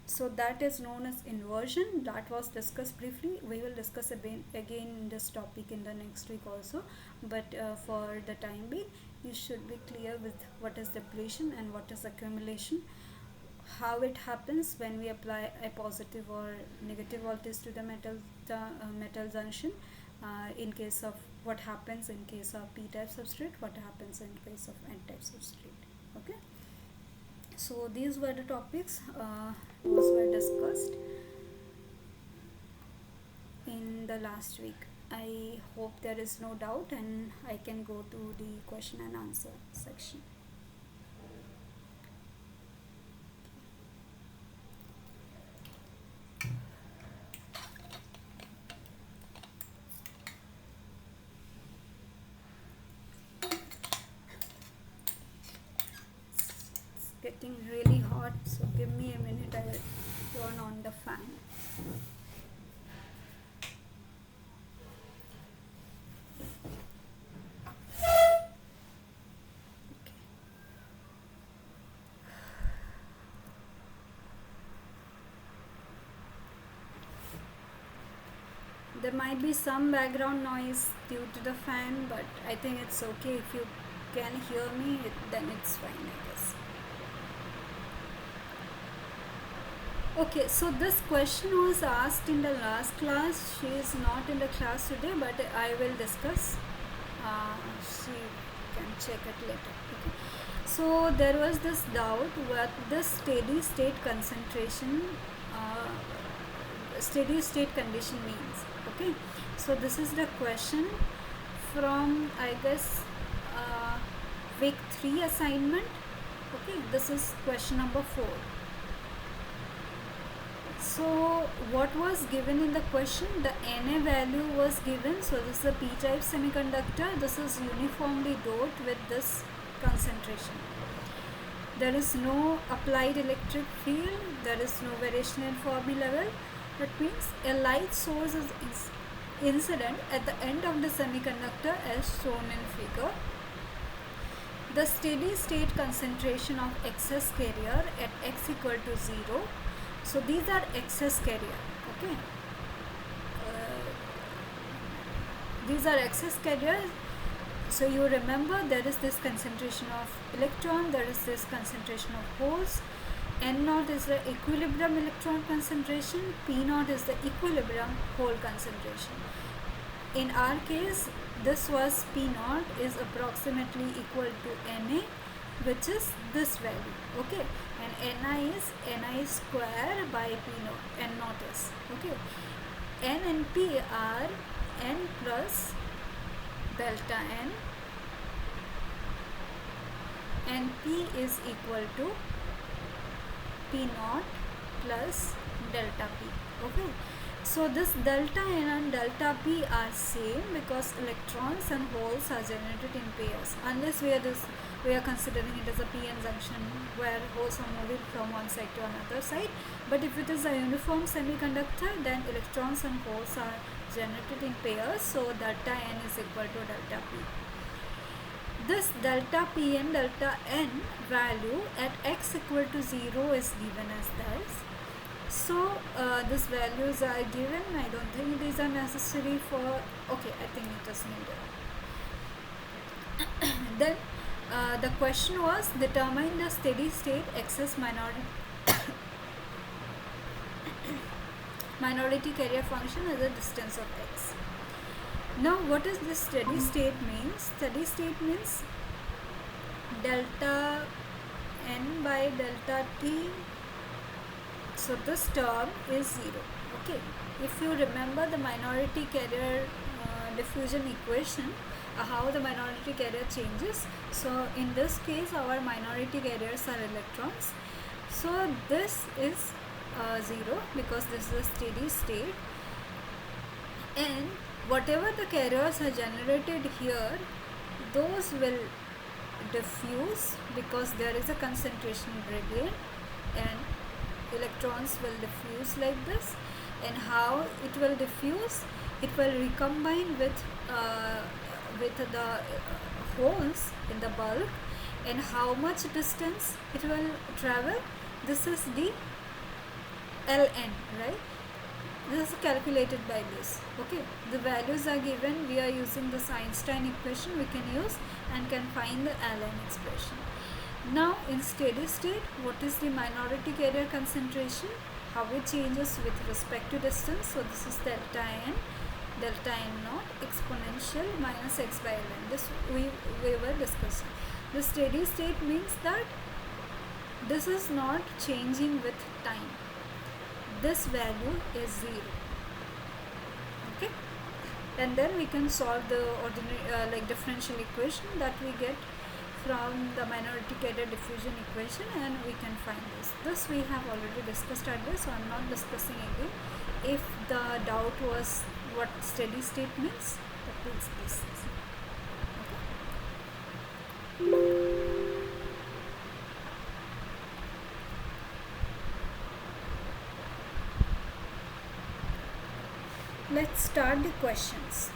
So that is known as inversion. That was discussed briefly. We will discuss again this topic in the next week also, but for the time being you should be clear with what is depletion and what is accumulation, how it happens when we apply a positive or negative voltage to the metal junction, in case of what happens in case of p-type substrate, what happens in case of n-type substrate, okay. So these were the topics those were discussed in the last week. I hope there is no doubt and I can go to the question and answer section. It's getting really hot, so give me a minute, I'll turn on the fan. There might be some background noise due to the fan, but I think it's okay. If you can hear me, then it's fine, I guess. Okay, so this question was asked in the last class. She is not in the class today, but I will discuss. She can check it later. Okay. So there was this doubt what the steady state concentration, steady state condition means. Okay, so this is the question from, I guess, week 3 assignment. Okay, this is question number 4. So what was given in the question? The Na value was given. So this is a p-type semiconductor. This is uniformly doped with this concentration. There is no applied electric field. There is no variation in Fermi level. That means a light source is incident at the end of the semiconductor as shown in figure. The steady state concentration of excess carrier at x equal to 0. So these are excess carrier, okay. These are excess carriers. So you remember there is this concentration of electron, there is this concentration of holes. N0 is the equilibrium electron concentration, P0 is the equilibrium hole concentration. In our case, this was P0 is approximately equal to Na, which is this value, okay, and Ni is Ni square by P0, N0 is, okay. N and P are N plus delta N, and P is equal to P0 plus delta P, okay. So this delta N and delta P are same because electrons and holes are generated in pairs, unless we are considering it as a p-n junction where holes are moving from one side to another side. But if it is a uniform semiconductor, then electrons and holes are generated in pairs, so delta N is equal to delta P. This delta P and delta N value at x equal to 0 is given as this. So these values are given. I don't think these are necessary for, okay, I think it is needed. Then the question was determine the steady state excess minority carrier function as a distance of x. Now what is this steady state means? Steady state means delta N by delta T So this term is 0. Okay, if you remember the minority carrier diffusion equation, how the minority carrier changes. So in this case our minority carriers are electrons. So this is 0 because this is a steady state, and whatever the carriers are generated here, those will diffuse because there is a concentration gradient, and electrons will diffuse like this. And how it will diffuse? It will recombine with the holes in the bulk. And how much distance it will travel? This is the ln, right? This is calculated by this. Okay, the values are given. We are using this Einstein equation we can use and can find the ln expression. Now in steady state, what is the minority carrier concentration? How it changes with respect to distance? So this is delta n naught exponential minus x by ln. This we were discussing. The steady state means that this is not changing with time. This value is 0. Okay, and then we can solve the ordinary differential equation that we get from the minority carrier diffusion equation, and we can find this we have already discussed earlier, so I'm not discussing again. If the doubt was what steady state means, that means this. Let's start the questions.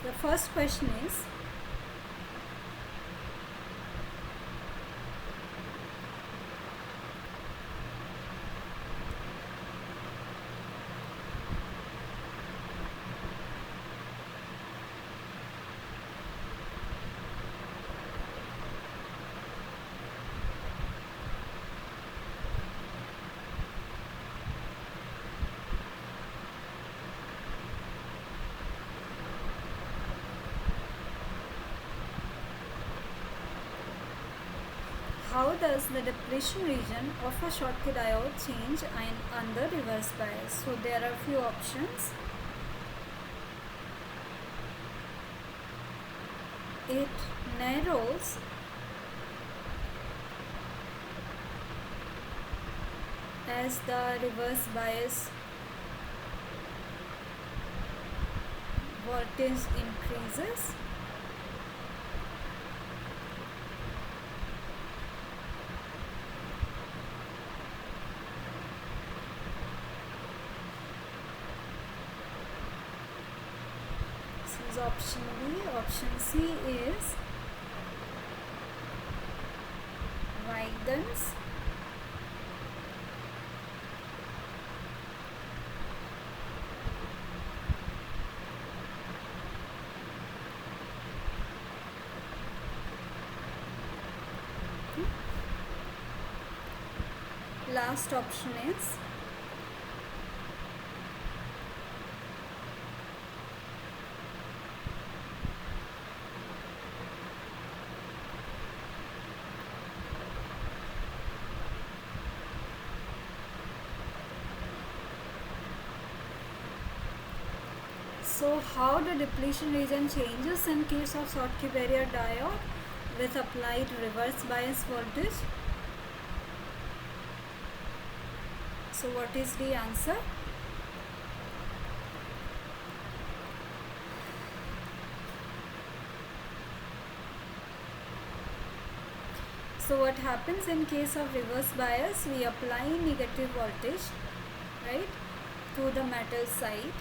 The first question is, how does the depletion region of a Schottky diode change under reverse bias? So there are few options. It narrows as the reverse bias voltage increases. This is option B. Option C is widens last option is so how the depletion region changes in case of Schottky barrier diode with applied reverse bias voltage. So what is the answer? So what happens in case of reverse bias? We apply negative voltage, right, to the metal side.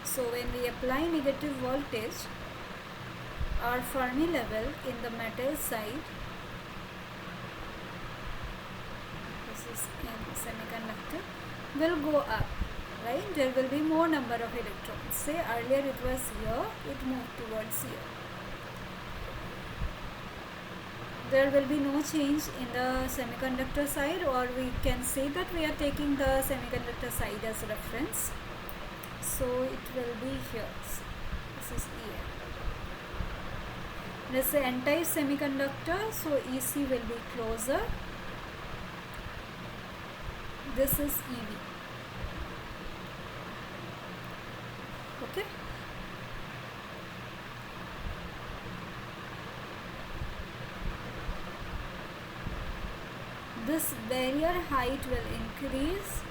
So when we apply negative voltage, our Fermi level in the metal side, this is in semiconductor, will go up, right? There will be more number of electrons. Say earlier it was here, it moved towards here. There will be no change in the semiconductor side, or we can say that we are taking the semiconductor side as reference. So it will be here. This is EF. This is N-type semiconductor, so EC will be closer. This is EV. Okay. This barrier height will increase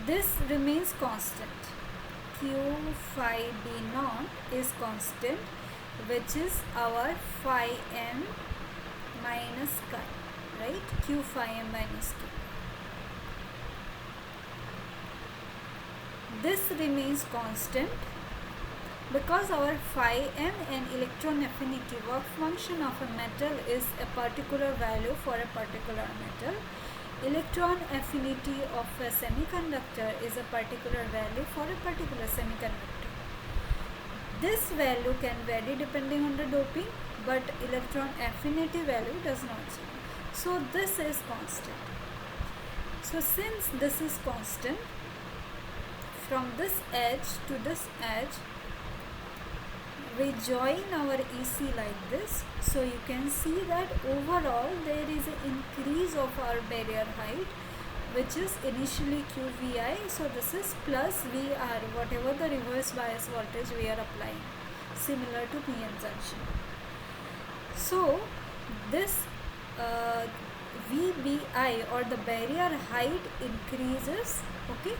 this remains constant. Q phi b naught is constant, which is our phi m minus chi, right? Q phi m minus k. This remains constant because our phi m and electron affinity, work function of a metal is a particular value for a particular metal. Electron affinity of a semiconductor is a particular value for a particular semiconductor. This value can vary depending on the doping, but electron affinity value does not change. So this is constant. So since this is constant, from this edge to this edge, we join our EC like this. So you can see that overall there is an increase of our barrier height, which is initially QVI. So this is plus VR, whatever the reverse bias voltage we are applying, similar to PN junction. So this VBI or the barrier height increases, okay,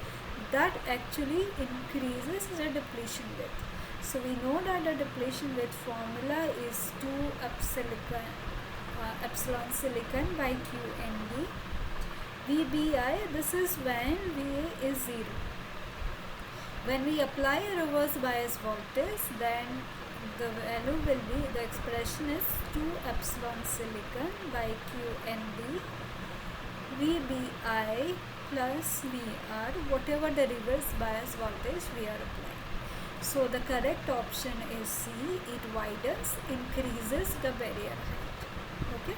that actually increases the depletion width. So we know that the depletion width formula is 2 epsilon silicon by QND. VBI, this is when VA is 0. When we apply a reverse bias voltage, then the value will be, the expression is 2 epsilon silicon by QND VBI plus VR, whatever the reverse bias voltage we are applying. So the correct option is C. It widens, increases the barrier height. Okay.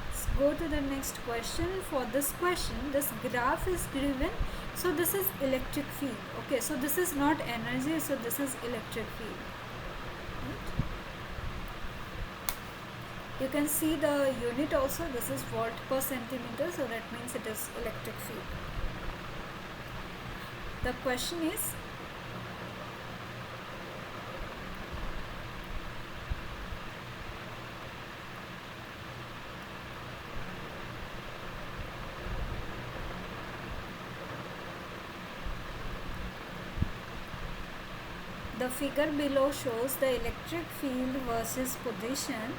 Let's go to the next question. For this question, this graph is given. So this is electric field. Okay. So this is not energy. So this is electric field. Right? You can see the unit also. This is volt per centimeter, so that means it is electric field. The question is, the figure below shows the electric field versus position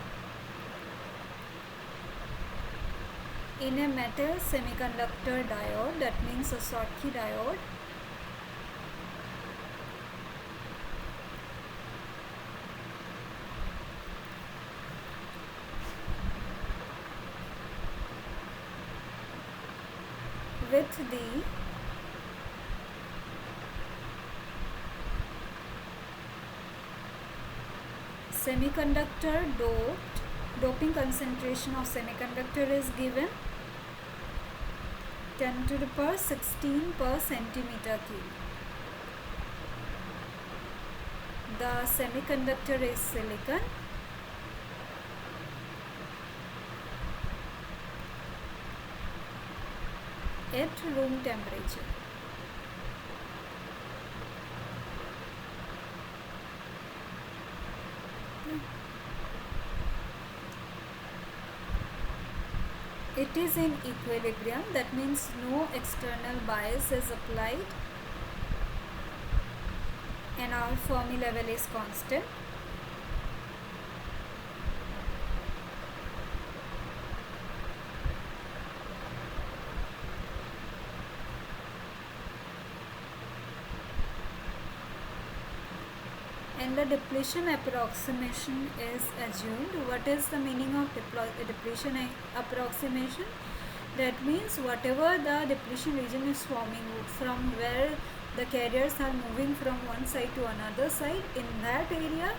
in a metal semiconductor diode, that means a Schottky diode. With the semiconductor doping concentration of semiconductor is given 10 to the power 16 per centimeter cube. The semiconductor is silicon. At room temperature. It is in equilibrium, that means no external bias is applied and our Fermi level is constant. And the depletion approximation is assumed. What is the meaning of depletion approximation? That means whatever the depletion region is forming, from where the carriers are moving from one side to another side, in that area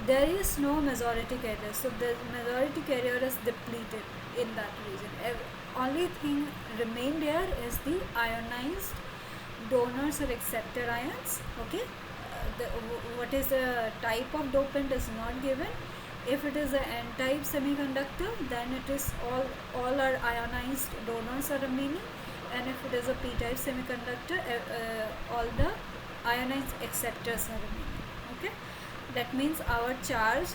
there is no majority carrier, so the majority carrier is depleted in that region. Only thing remain there is the ionized donors or acceptor ions. Okay, what is the type of dopant is not given. If it is an n-type semiconductor, then it is all are ionized donors are remaining, and if it is a p-type semiconductor, all the ionized acceptors are remaining. Okay, that means our charge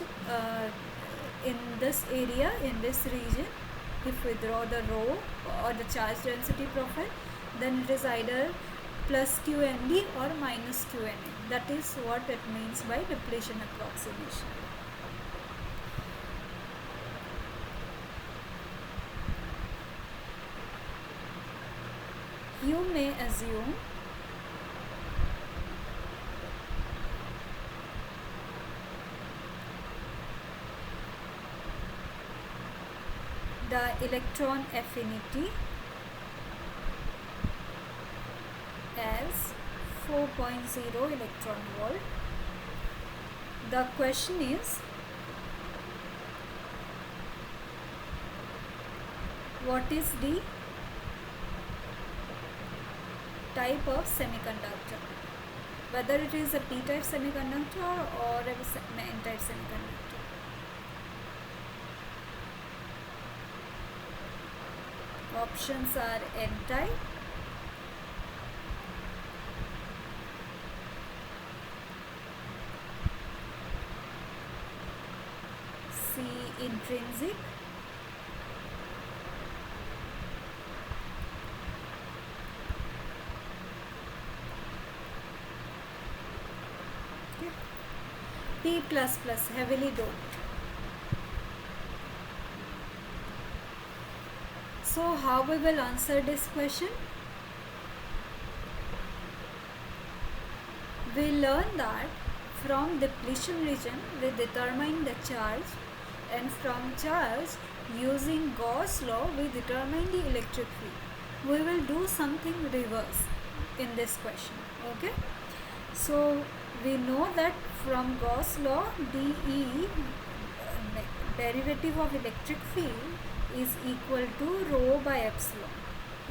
in this area, in this region, if we draw the rho or the charge density profile, then it is either plus QND or minus QNA. That is what it means by depletion approximation. You may assume the electron affinity as 4.0 electron volt. The question is, what is the type of semiconductor, whether it is a p-type semiconductor or a n-type semiconductor. Options are n-type, C intrinsic, P++ heavily doped. So how we will answer this question? We learn that from depletion region we determine the charge, and from charge using Gauss law we determine the electric field. We will do something reverse in this question. Okay, so we know that from Gauss law dE, derivative of electric field, is equal to rho by epsilon.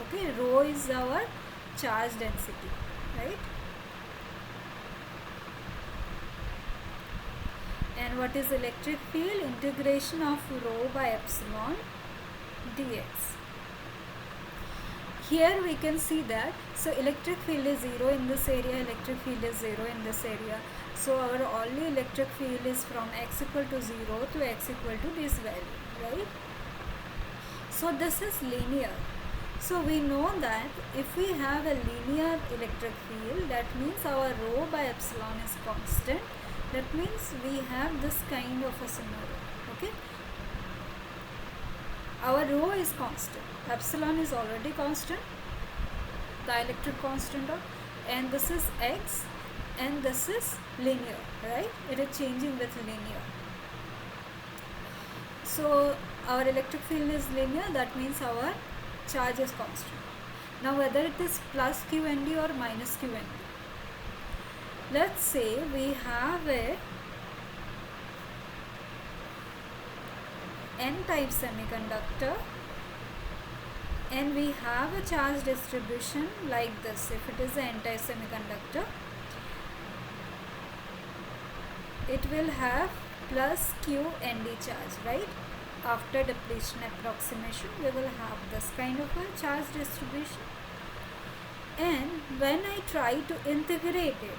Okay, rho is our charge density, right? And what is electric field? Integration of rho by epsilon dx. Here we can see that, so electric field is 0 in this area, electric field is 0 in this area. So our only electric field is from x equal to 0 to x equal to this value, right? So this is linear. So we know that if we have a linear electric field, that means our rho by epsilon is constant. That means we have this kind of a scenario. Okay, our rho is constant, epsilon is already constant, dielectric constant, and this is x, and this is linear, right? It is changing with linear. So our electric field is linear, that means our charge is constant. Now whether it is plus QND or minus QND, let's say we have a n-type semiconductor and we have a charge distribution like this. If it is an n-type semiconductor, it will have plus QND charge, right? After depletion approximation, we will have this kind of a charge distribution. And when I try to integrate it,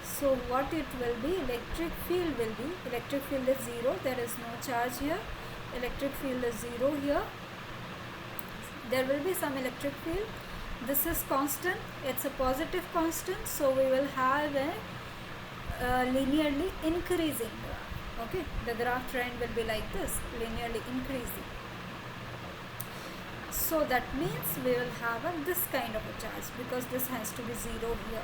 so what it will be? Electric field will be, electric field is 0, there is no charge here. Electric field is 0 here. There will be some electric field. This is constant, it's a positive constant, so we will have a linearly increasing graph. Okay, the graph trend will be like this, linearly increasing. So that means we will have this kind of a charge, because this has to be 0 here,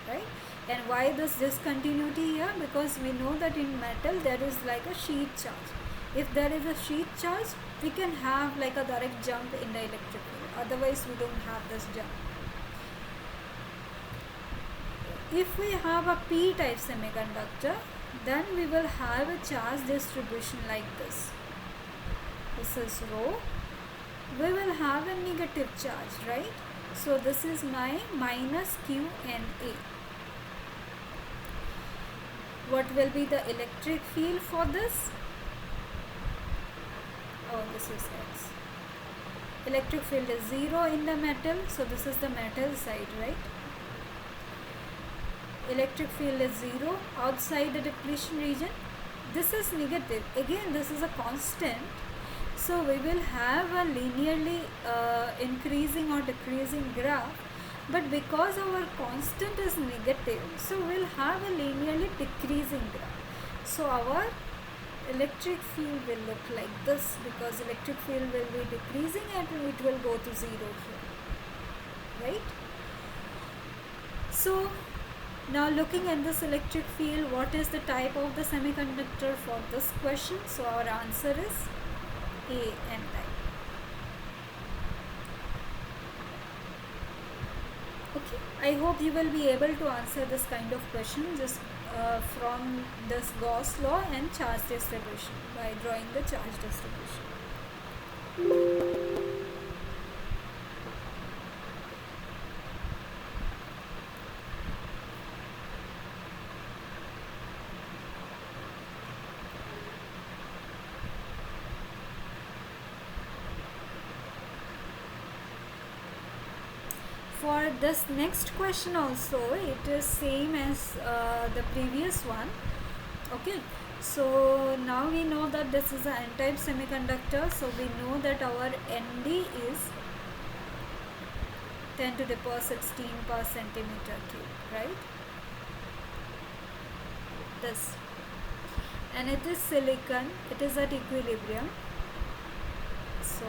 right? And why this discontinuity here? Because we know that in metal there is like a sheet charge. If there is a sheet charge, we can have like a direct jump in the electric field. Otherwise we don't have this jump. If we have a p-type semiconductor, then we will have a charge distribution like this. This is rho. We will have a negative charge, right? So this is my minus q and a. What will be the electric field for this? Oh, this is x. Electric field is 0 in the metal, so this is the metal side, right? Electric field is 0 outside the depletion region. This is negative. Again, this is a constant. So we will have a linearly increasing or decreasing graph. But because our constant is negative, so we'll have a linearly decreasing graph. So our electric field will look like this, because electric field will be decreasing and it will go to 0 here, right? So now looking at this electric field, what is the type of the semiconductor for this question? So our answer is A-N type. Okay, I hope you will be able to answer this kind of question just from this Gauss law and charge distribution by drawing the charge distribution. For this next question also, it is same as the previous one. Okay, so now we know that this is an n-type semiconductor, so we know that our Nd is 10 to the power 16 per centimeter cube, right? This, and it is silicon, it is at equilibrium. So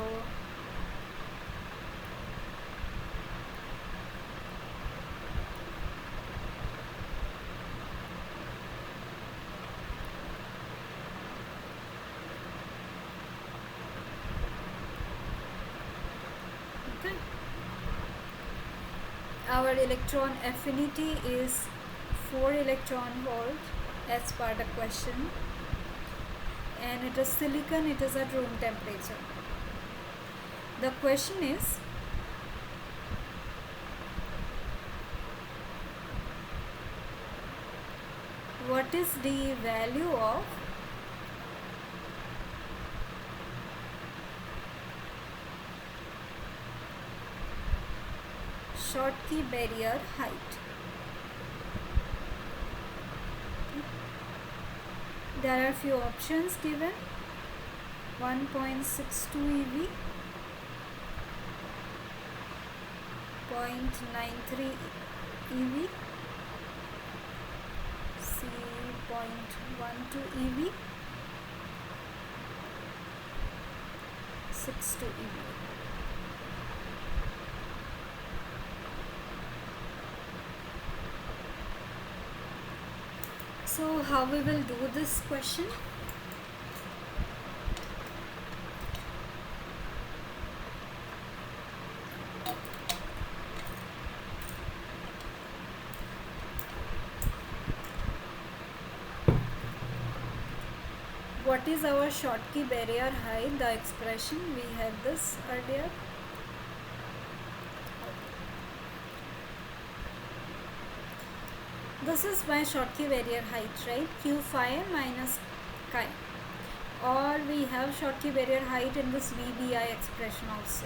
our electron affinity is 4 electron volt as per the question, and it is silicon, it is at room temperature. The question is, what is the value of Schottky barrier height? There are few options given: 1.62 eV, 0.93 EV, C 0.12 EV, 62 EV. So how we will do this question? What is our Schottky barrier height? The expression, we had this earlier. This is my Schottky barrier height, right? Q phi m minus chi. Or we have Schottky barrier height in this VBI expression also.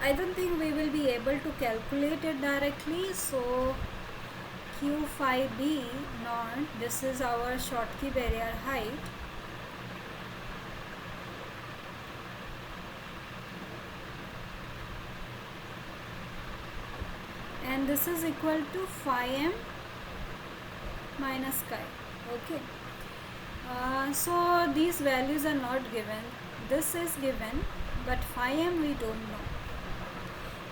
I don't think we will be able to calculate it directly, so Q phi b naught, this is our Schottky barrier height. And this is equal to phi m minus chi. Okay. So these values are not given. This is given, but phi m we don't know.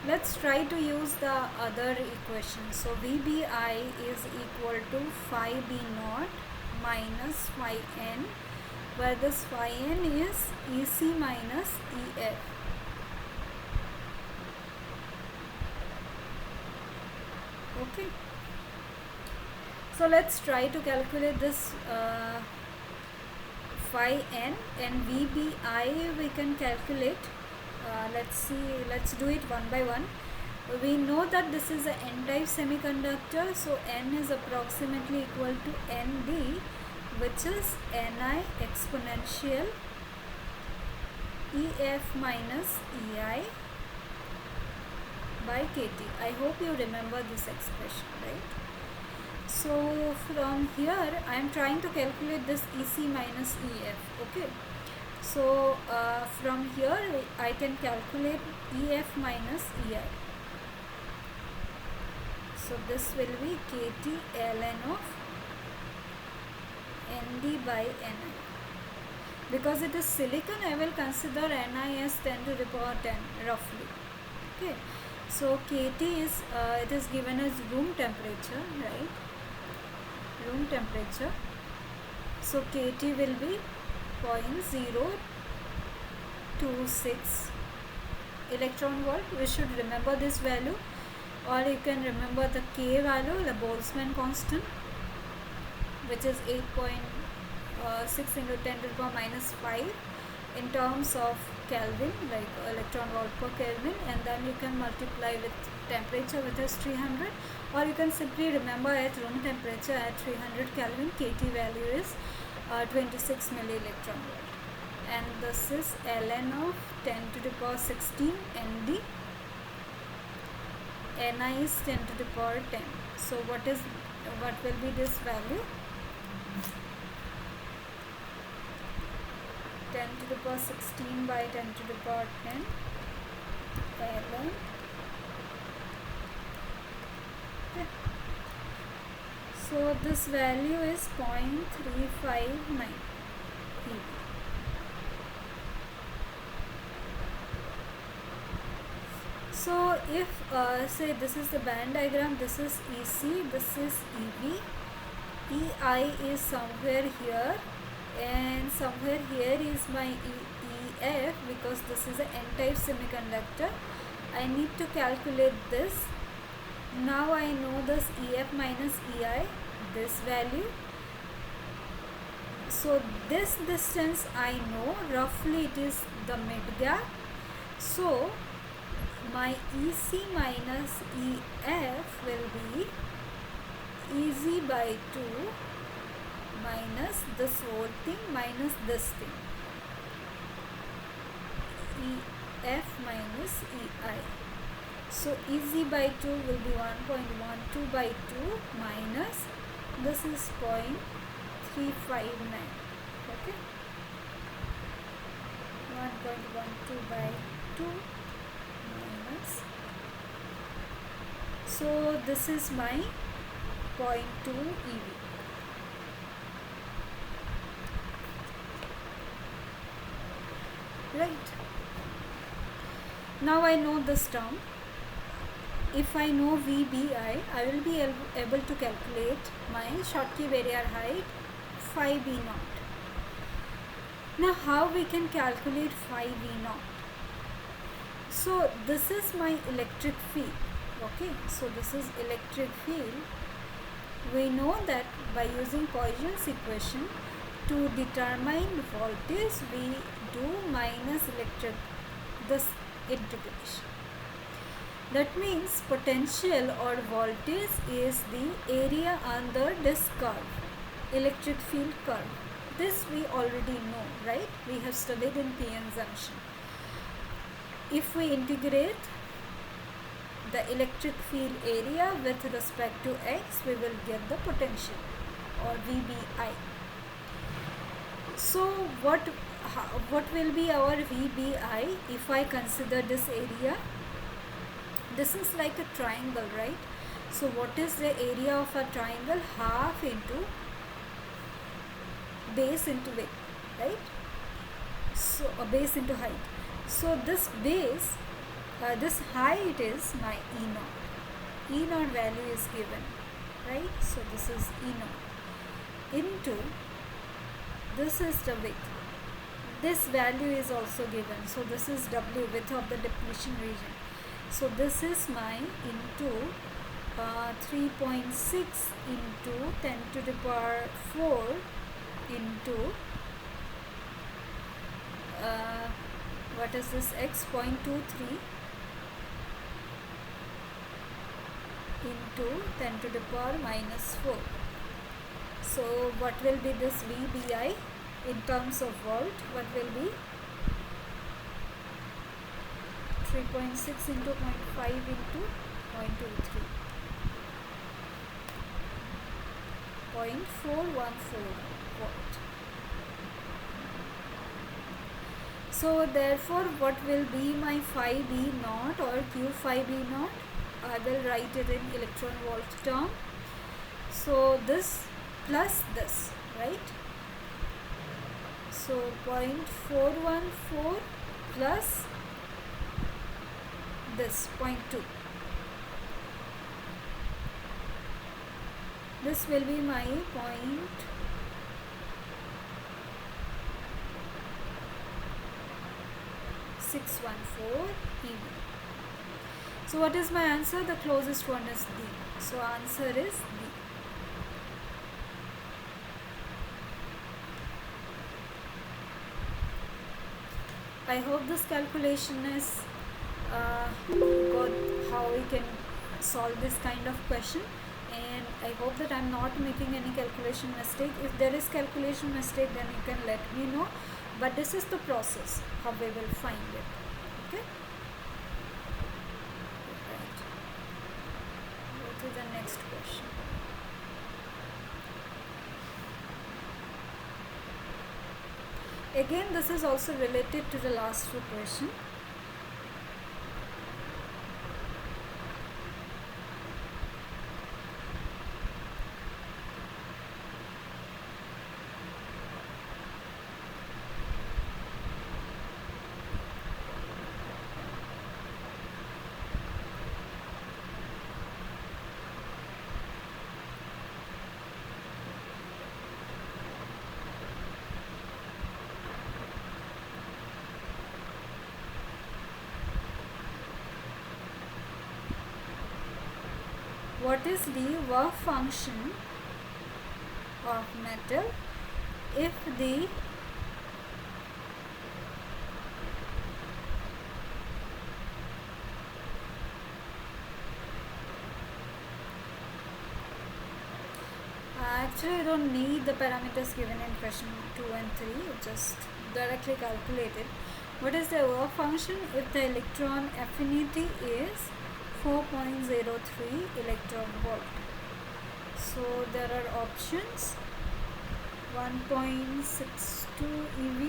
Let's try to use the other equation. So VBI is equal to phi b naught minus phi n, where this phi n is EC minus EF. Okay, so let's try to calculate this phi n and VBI we can calculate. Let's do it one by one. We know that this is an n-type semiconductor, so n is approximately equal to nd, which is ni exponential EF minus EI by kT. I hope you remember this expression, right? So from here I am trying to calculate this EC minus EF. Okay, so from here I can calculate EF minus EI. So this will be kT ln of nd by ni. Because it is silicon, I will consider ni as 10 to the power 10 roughly. Okay, so kT is it is given as room temperature, right? Room temperature. So kT will be 0.026 electron volt. We should remember this value, or you can remember the K value, the Boltzmann constant, which is 8.6 into 10 to the power minus 5 in terms of Kelvin, like electron volt per Kelvin, and then you can multiply with temperature, which is 300, or you can simply remember at room temperature at 300 Kelvin kT value is 26 milli electron volt, and this is ln of 10 to the power 16 nd. Ni is 10 to the power 10. So what will be this value? 10 to the power 16 by 10 to the power 10 ln. Okay. So this value is 0.359 eV. So if say this is the band diagram, this is EC, this is EV, EI is somewhere here, and somewhere here is my EF, because this is an n-type semiconductor. I need to calculate this. Now I know this EF minus EI, this value. So this distance I know, roughly it is the mid gap. So my EC minus EF will be EZ by 2 minus this whole thing minus this thing, EF minus EI. So EZ by 2 will be 1.12 by 2 minus this is 0.359. Okay, 1.12 by 2 minus, so this is my 0.2 EV. Right, now I know this term. If I know VBI, I will be able to calculate my Schottky barrier height phi B naught. Now how we can calculate phi B naught? So this is my electric field. Okay, so this is electric field. We know that by using Poisson's equation, to determine voltage we do minus electric this integration. That means potential or voltage is the area under this curve, electric field curve. This we already know, right? We have studied in PN junction. If we integrate the electric field area with respect to x, we will get the potential or VBI. So what will be our VBI if I consider this area? This is like a triangle, right? So what is the area of a triangle? Half into base into width, right? So a base into height. So this base, this height is my E naught. E naught value is given, right? So this is E naught into, this is the width. This value is also given. So this is W, width of the depletion region. So this is my into 3.6 into 10 to the power 4 into what is this, x 0.23 into 10 to the power minus 4. So what will be this VBI in terms of volt? What will be 3.6 into 0.5 into 0.23, 0.414 volt. So therefore what will be my phi B naught or Q phi B naught? I will write it in electron volt term. So this plus this, right? So 0.414 plus this 0.2. This will be my 0.614 eV. So what is my answer? The closest one is D. So answer is D. I hope this calculation is good, how we can solve this kind of question, and I hope that I am not making any calculation mistake. If there is calculation mistake, then you can let me know, but this is the process how we will find it. Okay, right. Go to the next question. Again, this is also related to the last two questions. What is the work function of metal if the actually I don't need the parameters given in question 2 and 3, just directly calculated. What is the work function if the electron affinity is 4.03 electron volt? So there are options: 1.62 eV,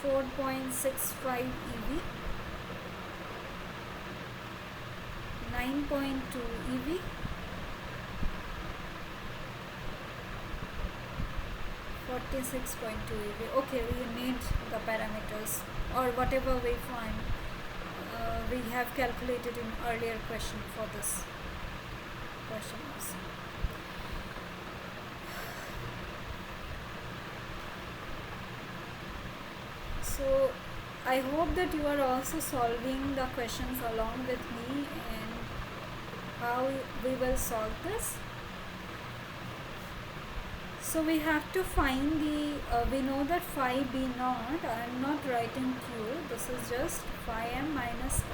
4.65 eV, 9.2 eV, 46.2 eV. Okay, we need the parameters or whatever we find. We have calculated in earlier question for this question also. So I hope that you are also solving the questions along with me, and how we will solve this. So we have to find the, we know that phi B naught, I am not writing Q, this is just phi m minus m.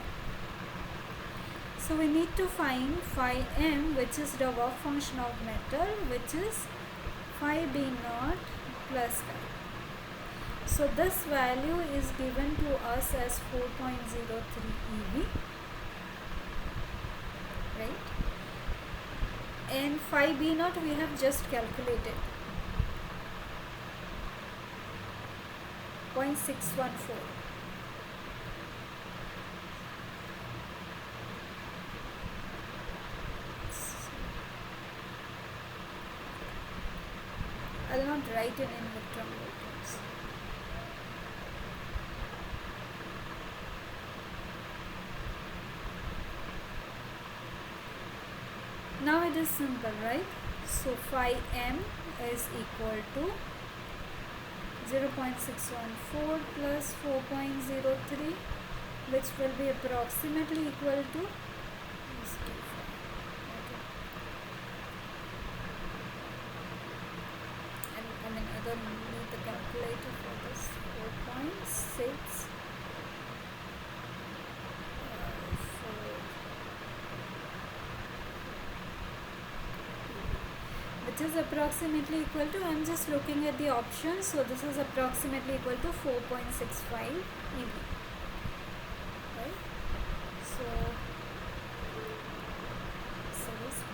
So we need to find phi m, which is the work function of metal, which is phi B naught plus m. So this value is given to us as 4.03 eV, right? And phi B naught we have just calculated, 0.614. I'll not write it in electron volt terms. Now it is simple, right? So phi m is equal to 0.614 plus 4.03 which will be approximately equal to is T5. Okay. And I don't need the calculator for this. 4.6 which is approximately equal to, I'm just looking at the options, so this is approximately equal to 4.65 EV, right? So this B.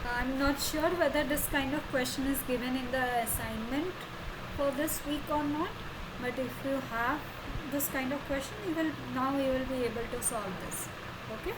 I'm not sure whether this kind of question is given in the assignment for this week or not, but if you have this kind of question, you will be able to solve this. Okay.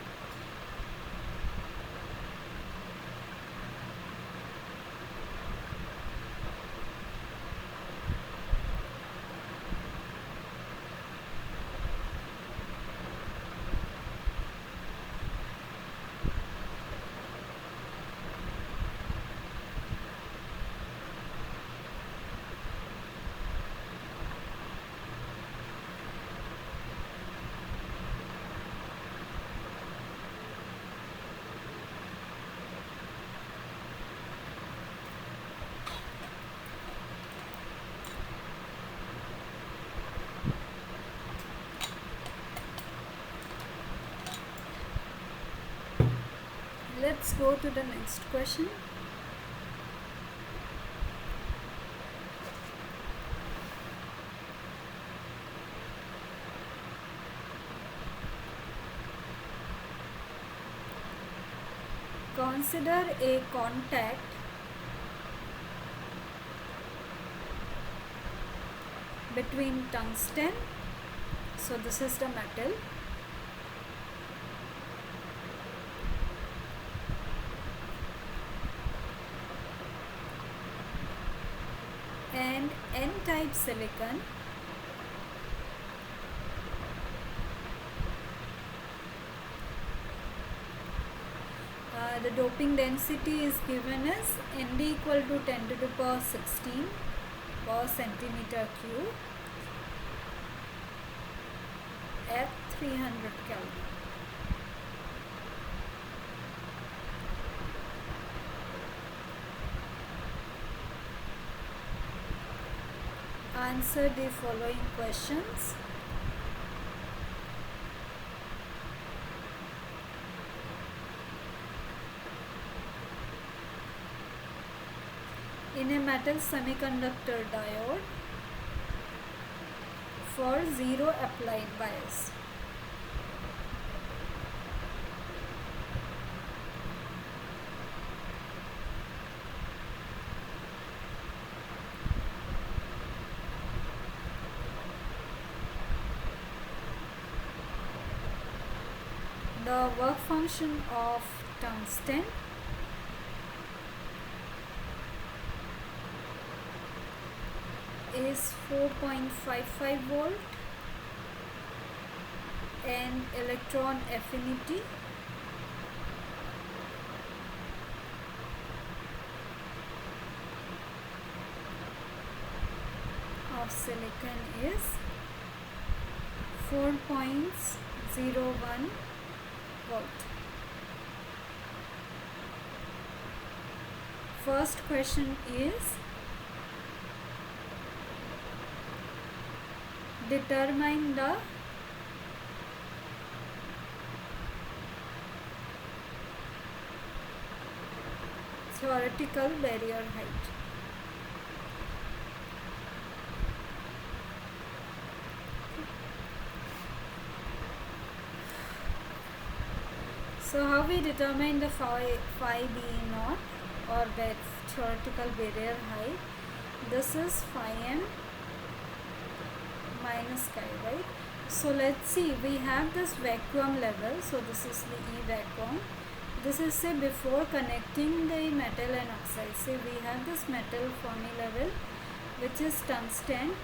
Let's go to the next question. Consider a contact between tungsten, so this is the metal, and N-type silicon the doping density is given as Nd equal to 10 to the power 16 per centimeter cube at 300 Kelvin. Answer the following questions. In a metal semiconductor diode for zero applied bias, the work function of tungsten is 4.55 volt and electron affinity of silicon is 4.01 volt. First question is determine the theoretical barrier height. So how we determine the phi b naught or the theoretical barrier height? This is phi m minus chi, right? So let's see, we have this vacuum level, so this is the E vacuum. This is say before connecting the metal and oxide. Say we have this metal Fermi level which is tungsten,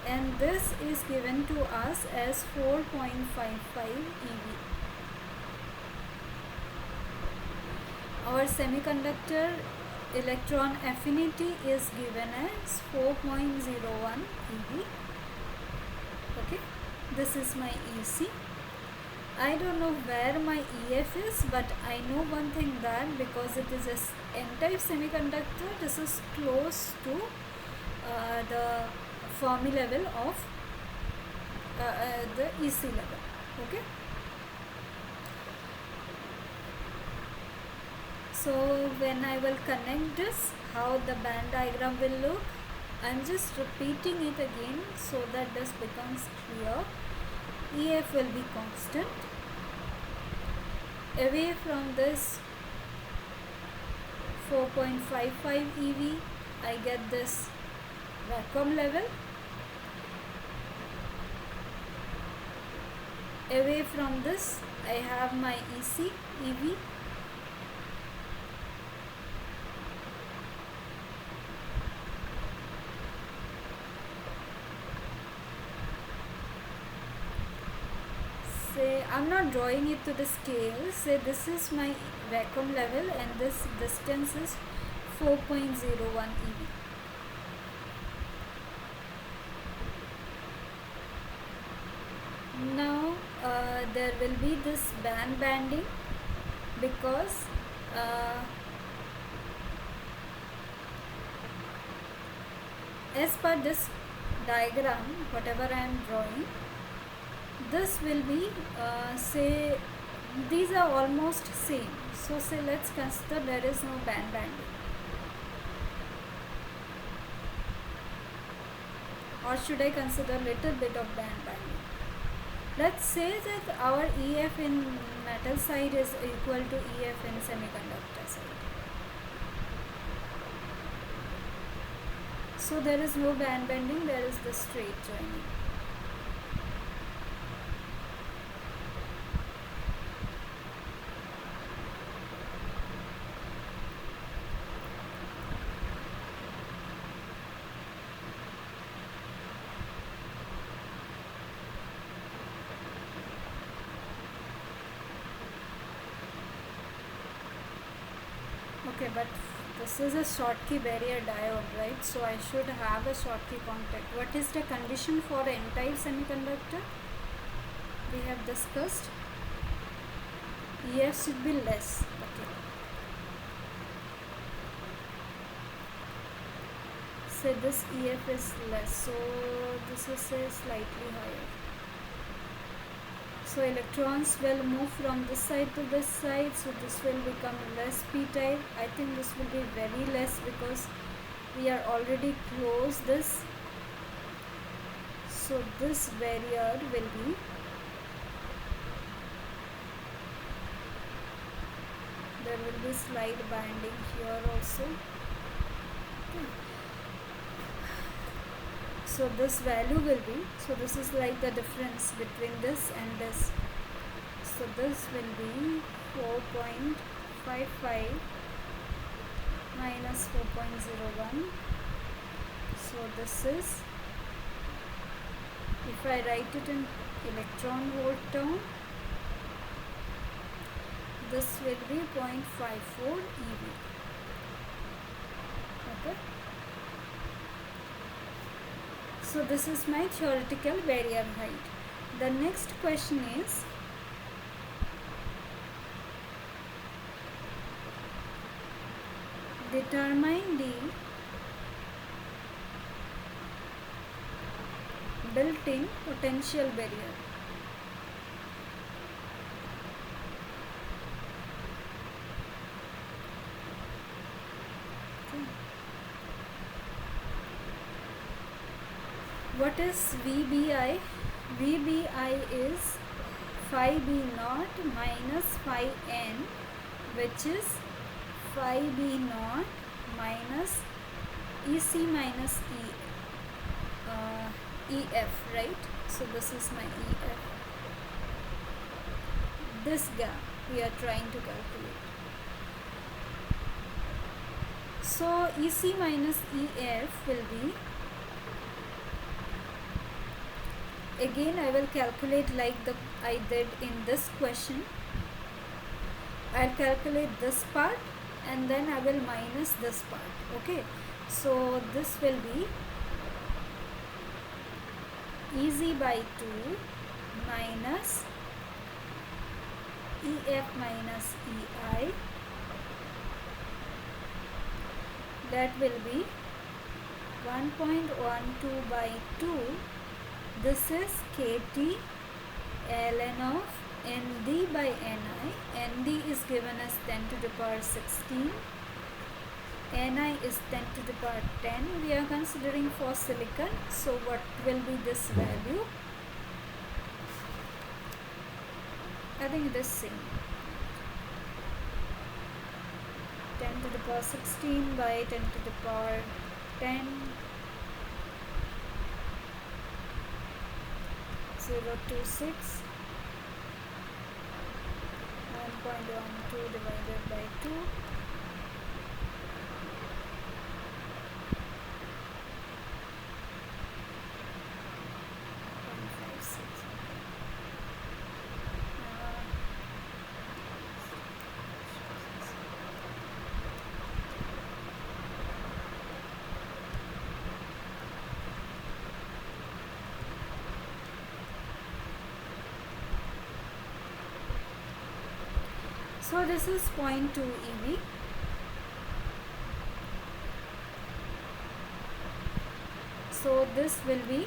and this is given to us as 4.55 eV. our semiconductor electron affinity is given as 4.01 eV. Okay, this is my EC. I don't know where my EF is, but I know one thing, that because it is a N-type semiconductor, this is close to the Fermi level of the EC level. Okay. So when I will connect this, how the band diagram will look, I'm just repeating it again so that this becomes clear. EF will be constant. Away from this 4.55 eV, I get this vacuum level. Away from this, I have my EC, EV. Say, I'm not drawing it to the scale. Say this is my vacuum level and this distance is 4.01 eV. Now there will be this banding, because as per this diagram, whatever I am drawing, this will be say these are almost same. So say let's consider there is no banding, or should I consider little bit of banding? Let's say that our EF in metal side is equal to EF in semiconductor side. So there is no band bending, there is the straight joining. Okay, but this is a Schottky barrier diode, right? So I should have a Schottky contact. What is the condition for N-type semiconductor? We have discussed. EF should be less. Okay. Say this EF is less, so this is slightly higher. So electrons will move from this side to this side, so this will become less p-type. I think this will be very less because we are already close this. So this barrier will be there will be slight binding here also. Okay. So this value will be, so this is like the difference between this and this. So this will be 4.55 minus 4.01. So this is, if I write it in electron volt term, this will be 0.54 eV. Okay. So this is my theoretical barrier height. The next question is, determine the built-in potential barrier. What is VBI? VBI is phi B naught minus phi n, which is phi B naught minus EC minus EF, right? So this is my EF. This gap we are trying to calculate. So EC minus EF will be, again I will calculate like I did in this question. I'll calculate this part and then I will minus this part. Okay, so this will be EZ by 2 minus EF minus EI, that will be 1.12 by 2. This is KT ln of ND by Ni. ND is given as 10 to the power 16. Ni is 10 to the power 10. We are considering for silicon. So what will be this value? I think it is same. 10 to the power 16 by 10 to the power 10. 0.26. 1.12 divided by 2. 0.56. So this is 0.2 eV. So this will be,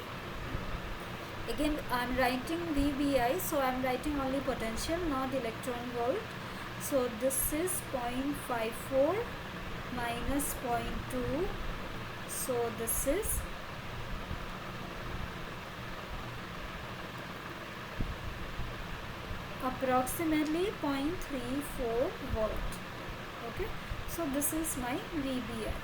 again I am writing VBI, so I am writing only potential, not electron volt. So this is 0.54 minus 0.2. So this is approximately 0.34 volt. Okay, so this is my VBI.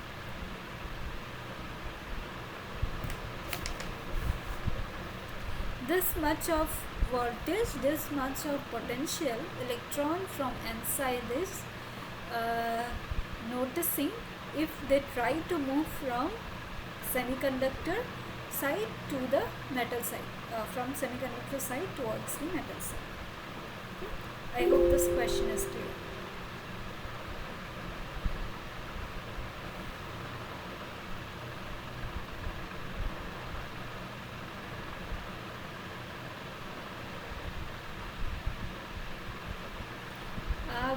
This much of voltage, this much of potential, electron from inside is noticing if they try to move from semiconductor side to the metal side, from semiconductor side towards the metal side. I hope this question is clear.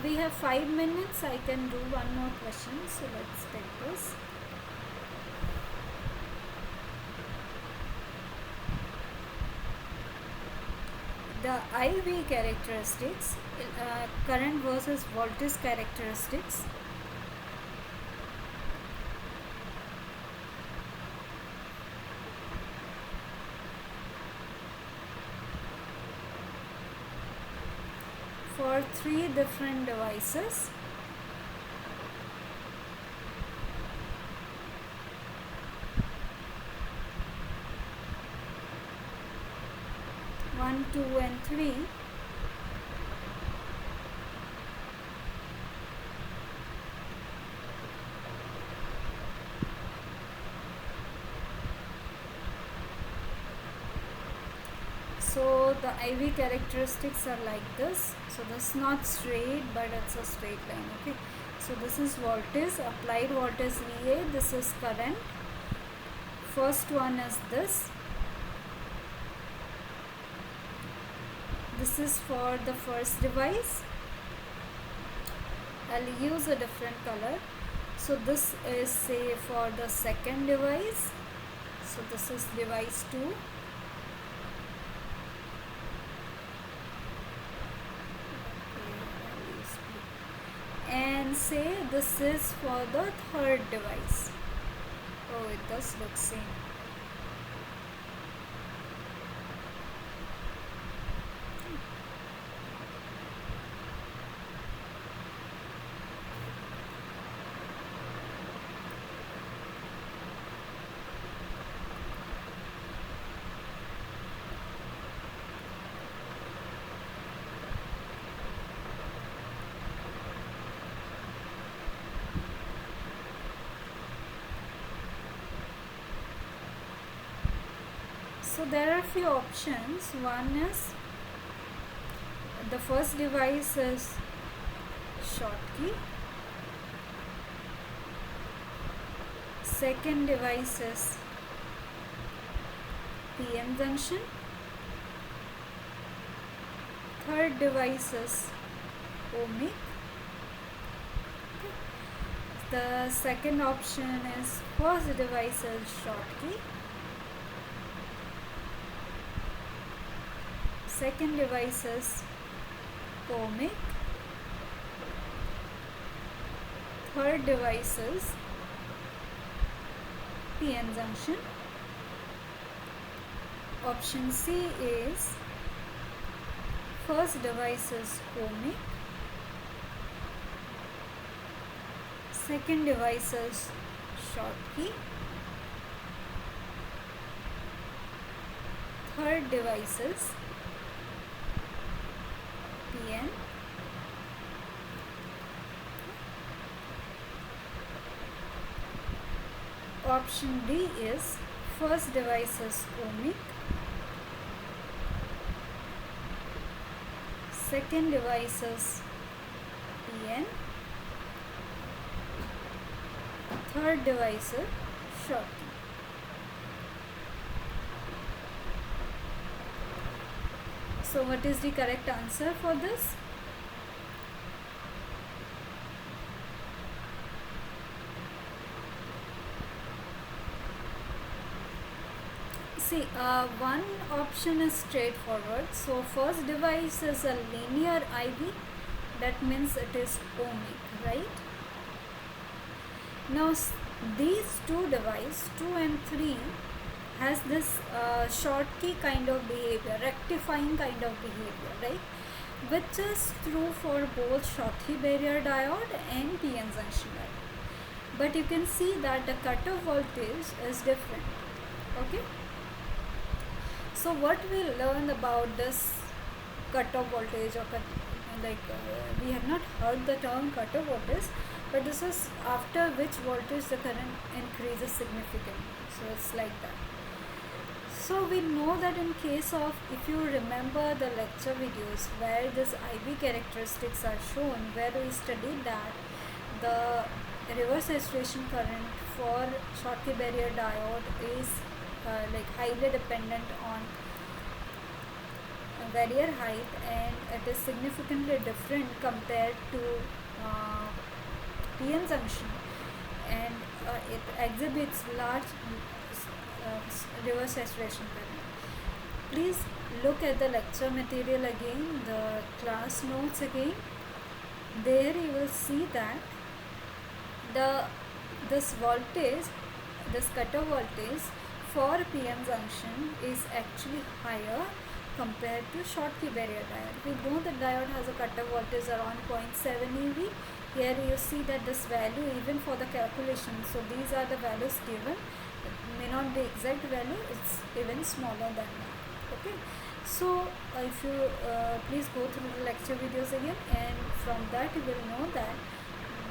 We have 5 minutes. I can do one more question. So let's take this. The IV characteristics, current versus voltage characteristics. For 3 different devices. One, 2 and 3. So the IV characteristics are like this. So this is not straight, but it's a straight line. Okay. So this is voltage, applied voltage VA. This is current. First one is this. This is for the first device. I'll use a different color. So this is, say, for the second device. So this is device 2. And say this is for the third device. Oh, it does look same. So there are few options. One is the first device is Schottky, second device is PN junction, third device is ohmic. The second option is first device is Schottky, second device is ohmic, third device is PN junction. Option C is first device is ohmic, second device is Schottky, third device is PN. Option D is first device is ohmic, second device is PN, third device is Schottky. So what is the correct answer for this? See, one option is straightforward. So first device is a linear IV, that means it is ohmic, right? Now these two devices, 2 and 3, has this Schottky kind of behavior, rectifying kind of behavior, right? Which is true for both Schottky barrier diode and PN junction diode. But you can see that the cutoff voltage is different. Okay. So what we learned about this cutoff voltage, or we have not heard the term cutoff voltage, but this is after which voltage the current increases significantly. So it's like that. So we know that in case of, if you remember the lecture videos where this IV characteristics are shown, where we studied that the reverse saturation current for Schottky barrier diode is highly dependent on barrier height, and it is significantly different compared to PN junction, and it exhibits large reverse saturation current. Please look at the lecture material again, the class notes again. There you will see that this voltage, this cutoff voltage for PN junction is actually higher compared to Schottky barrier diode. We know the diode has a cutoff voltage around 0.7 eV. Here you see that this value, even for the calculation, so these are the values given. It may not be exact value, it's even smaller than that. Okay. So if you please go through the lecture videos again, and from that you will know that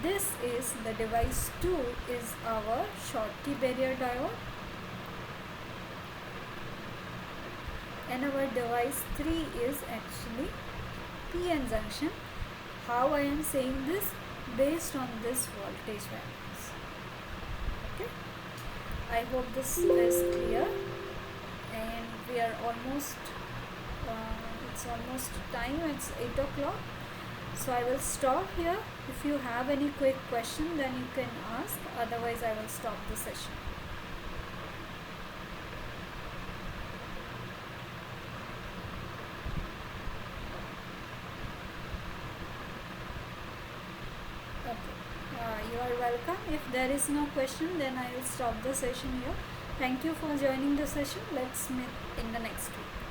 this is the device 2 is our Schottky barrier diode, and our device 3 is actually PN junction. How I am saying this? Based on this voltage values. Okay. I hope this is clear, and we are almost it's almost time, it's 8 o'clock. So I will stop here. If you have any quick question, then you can ask, otherwise I will stop the session. You are welcome. If there is no question, then I will stop the session here. Thank you for joining the session. Let's meet in the next week.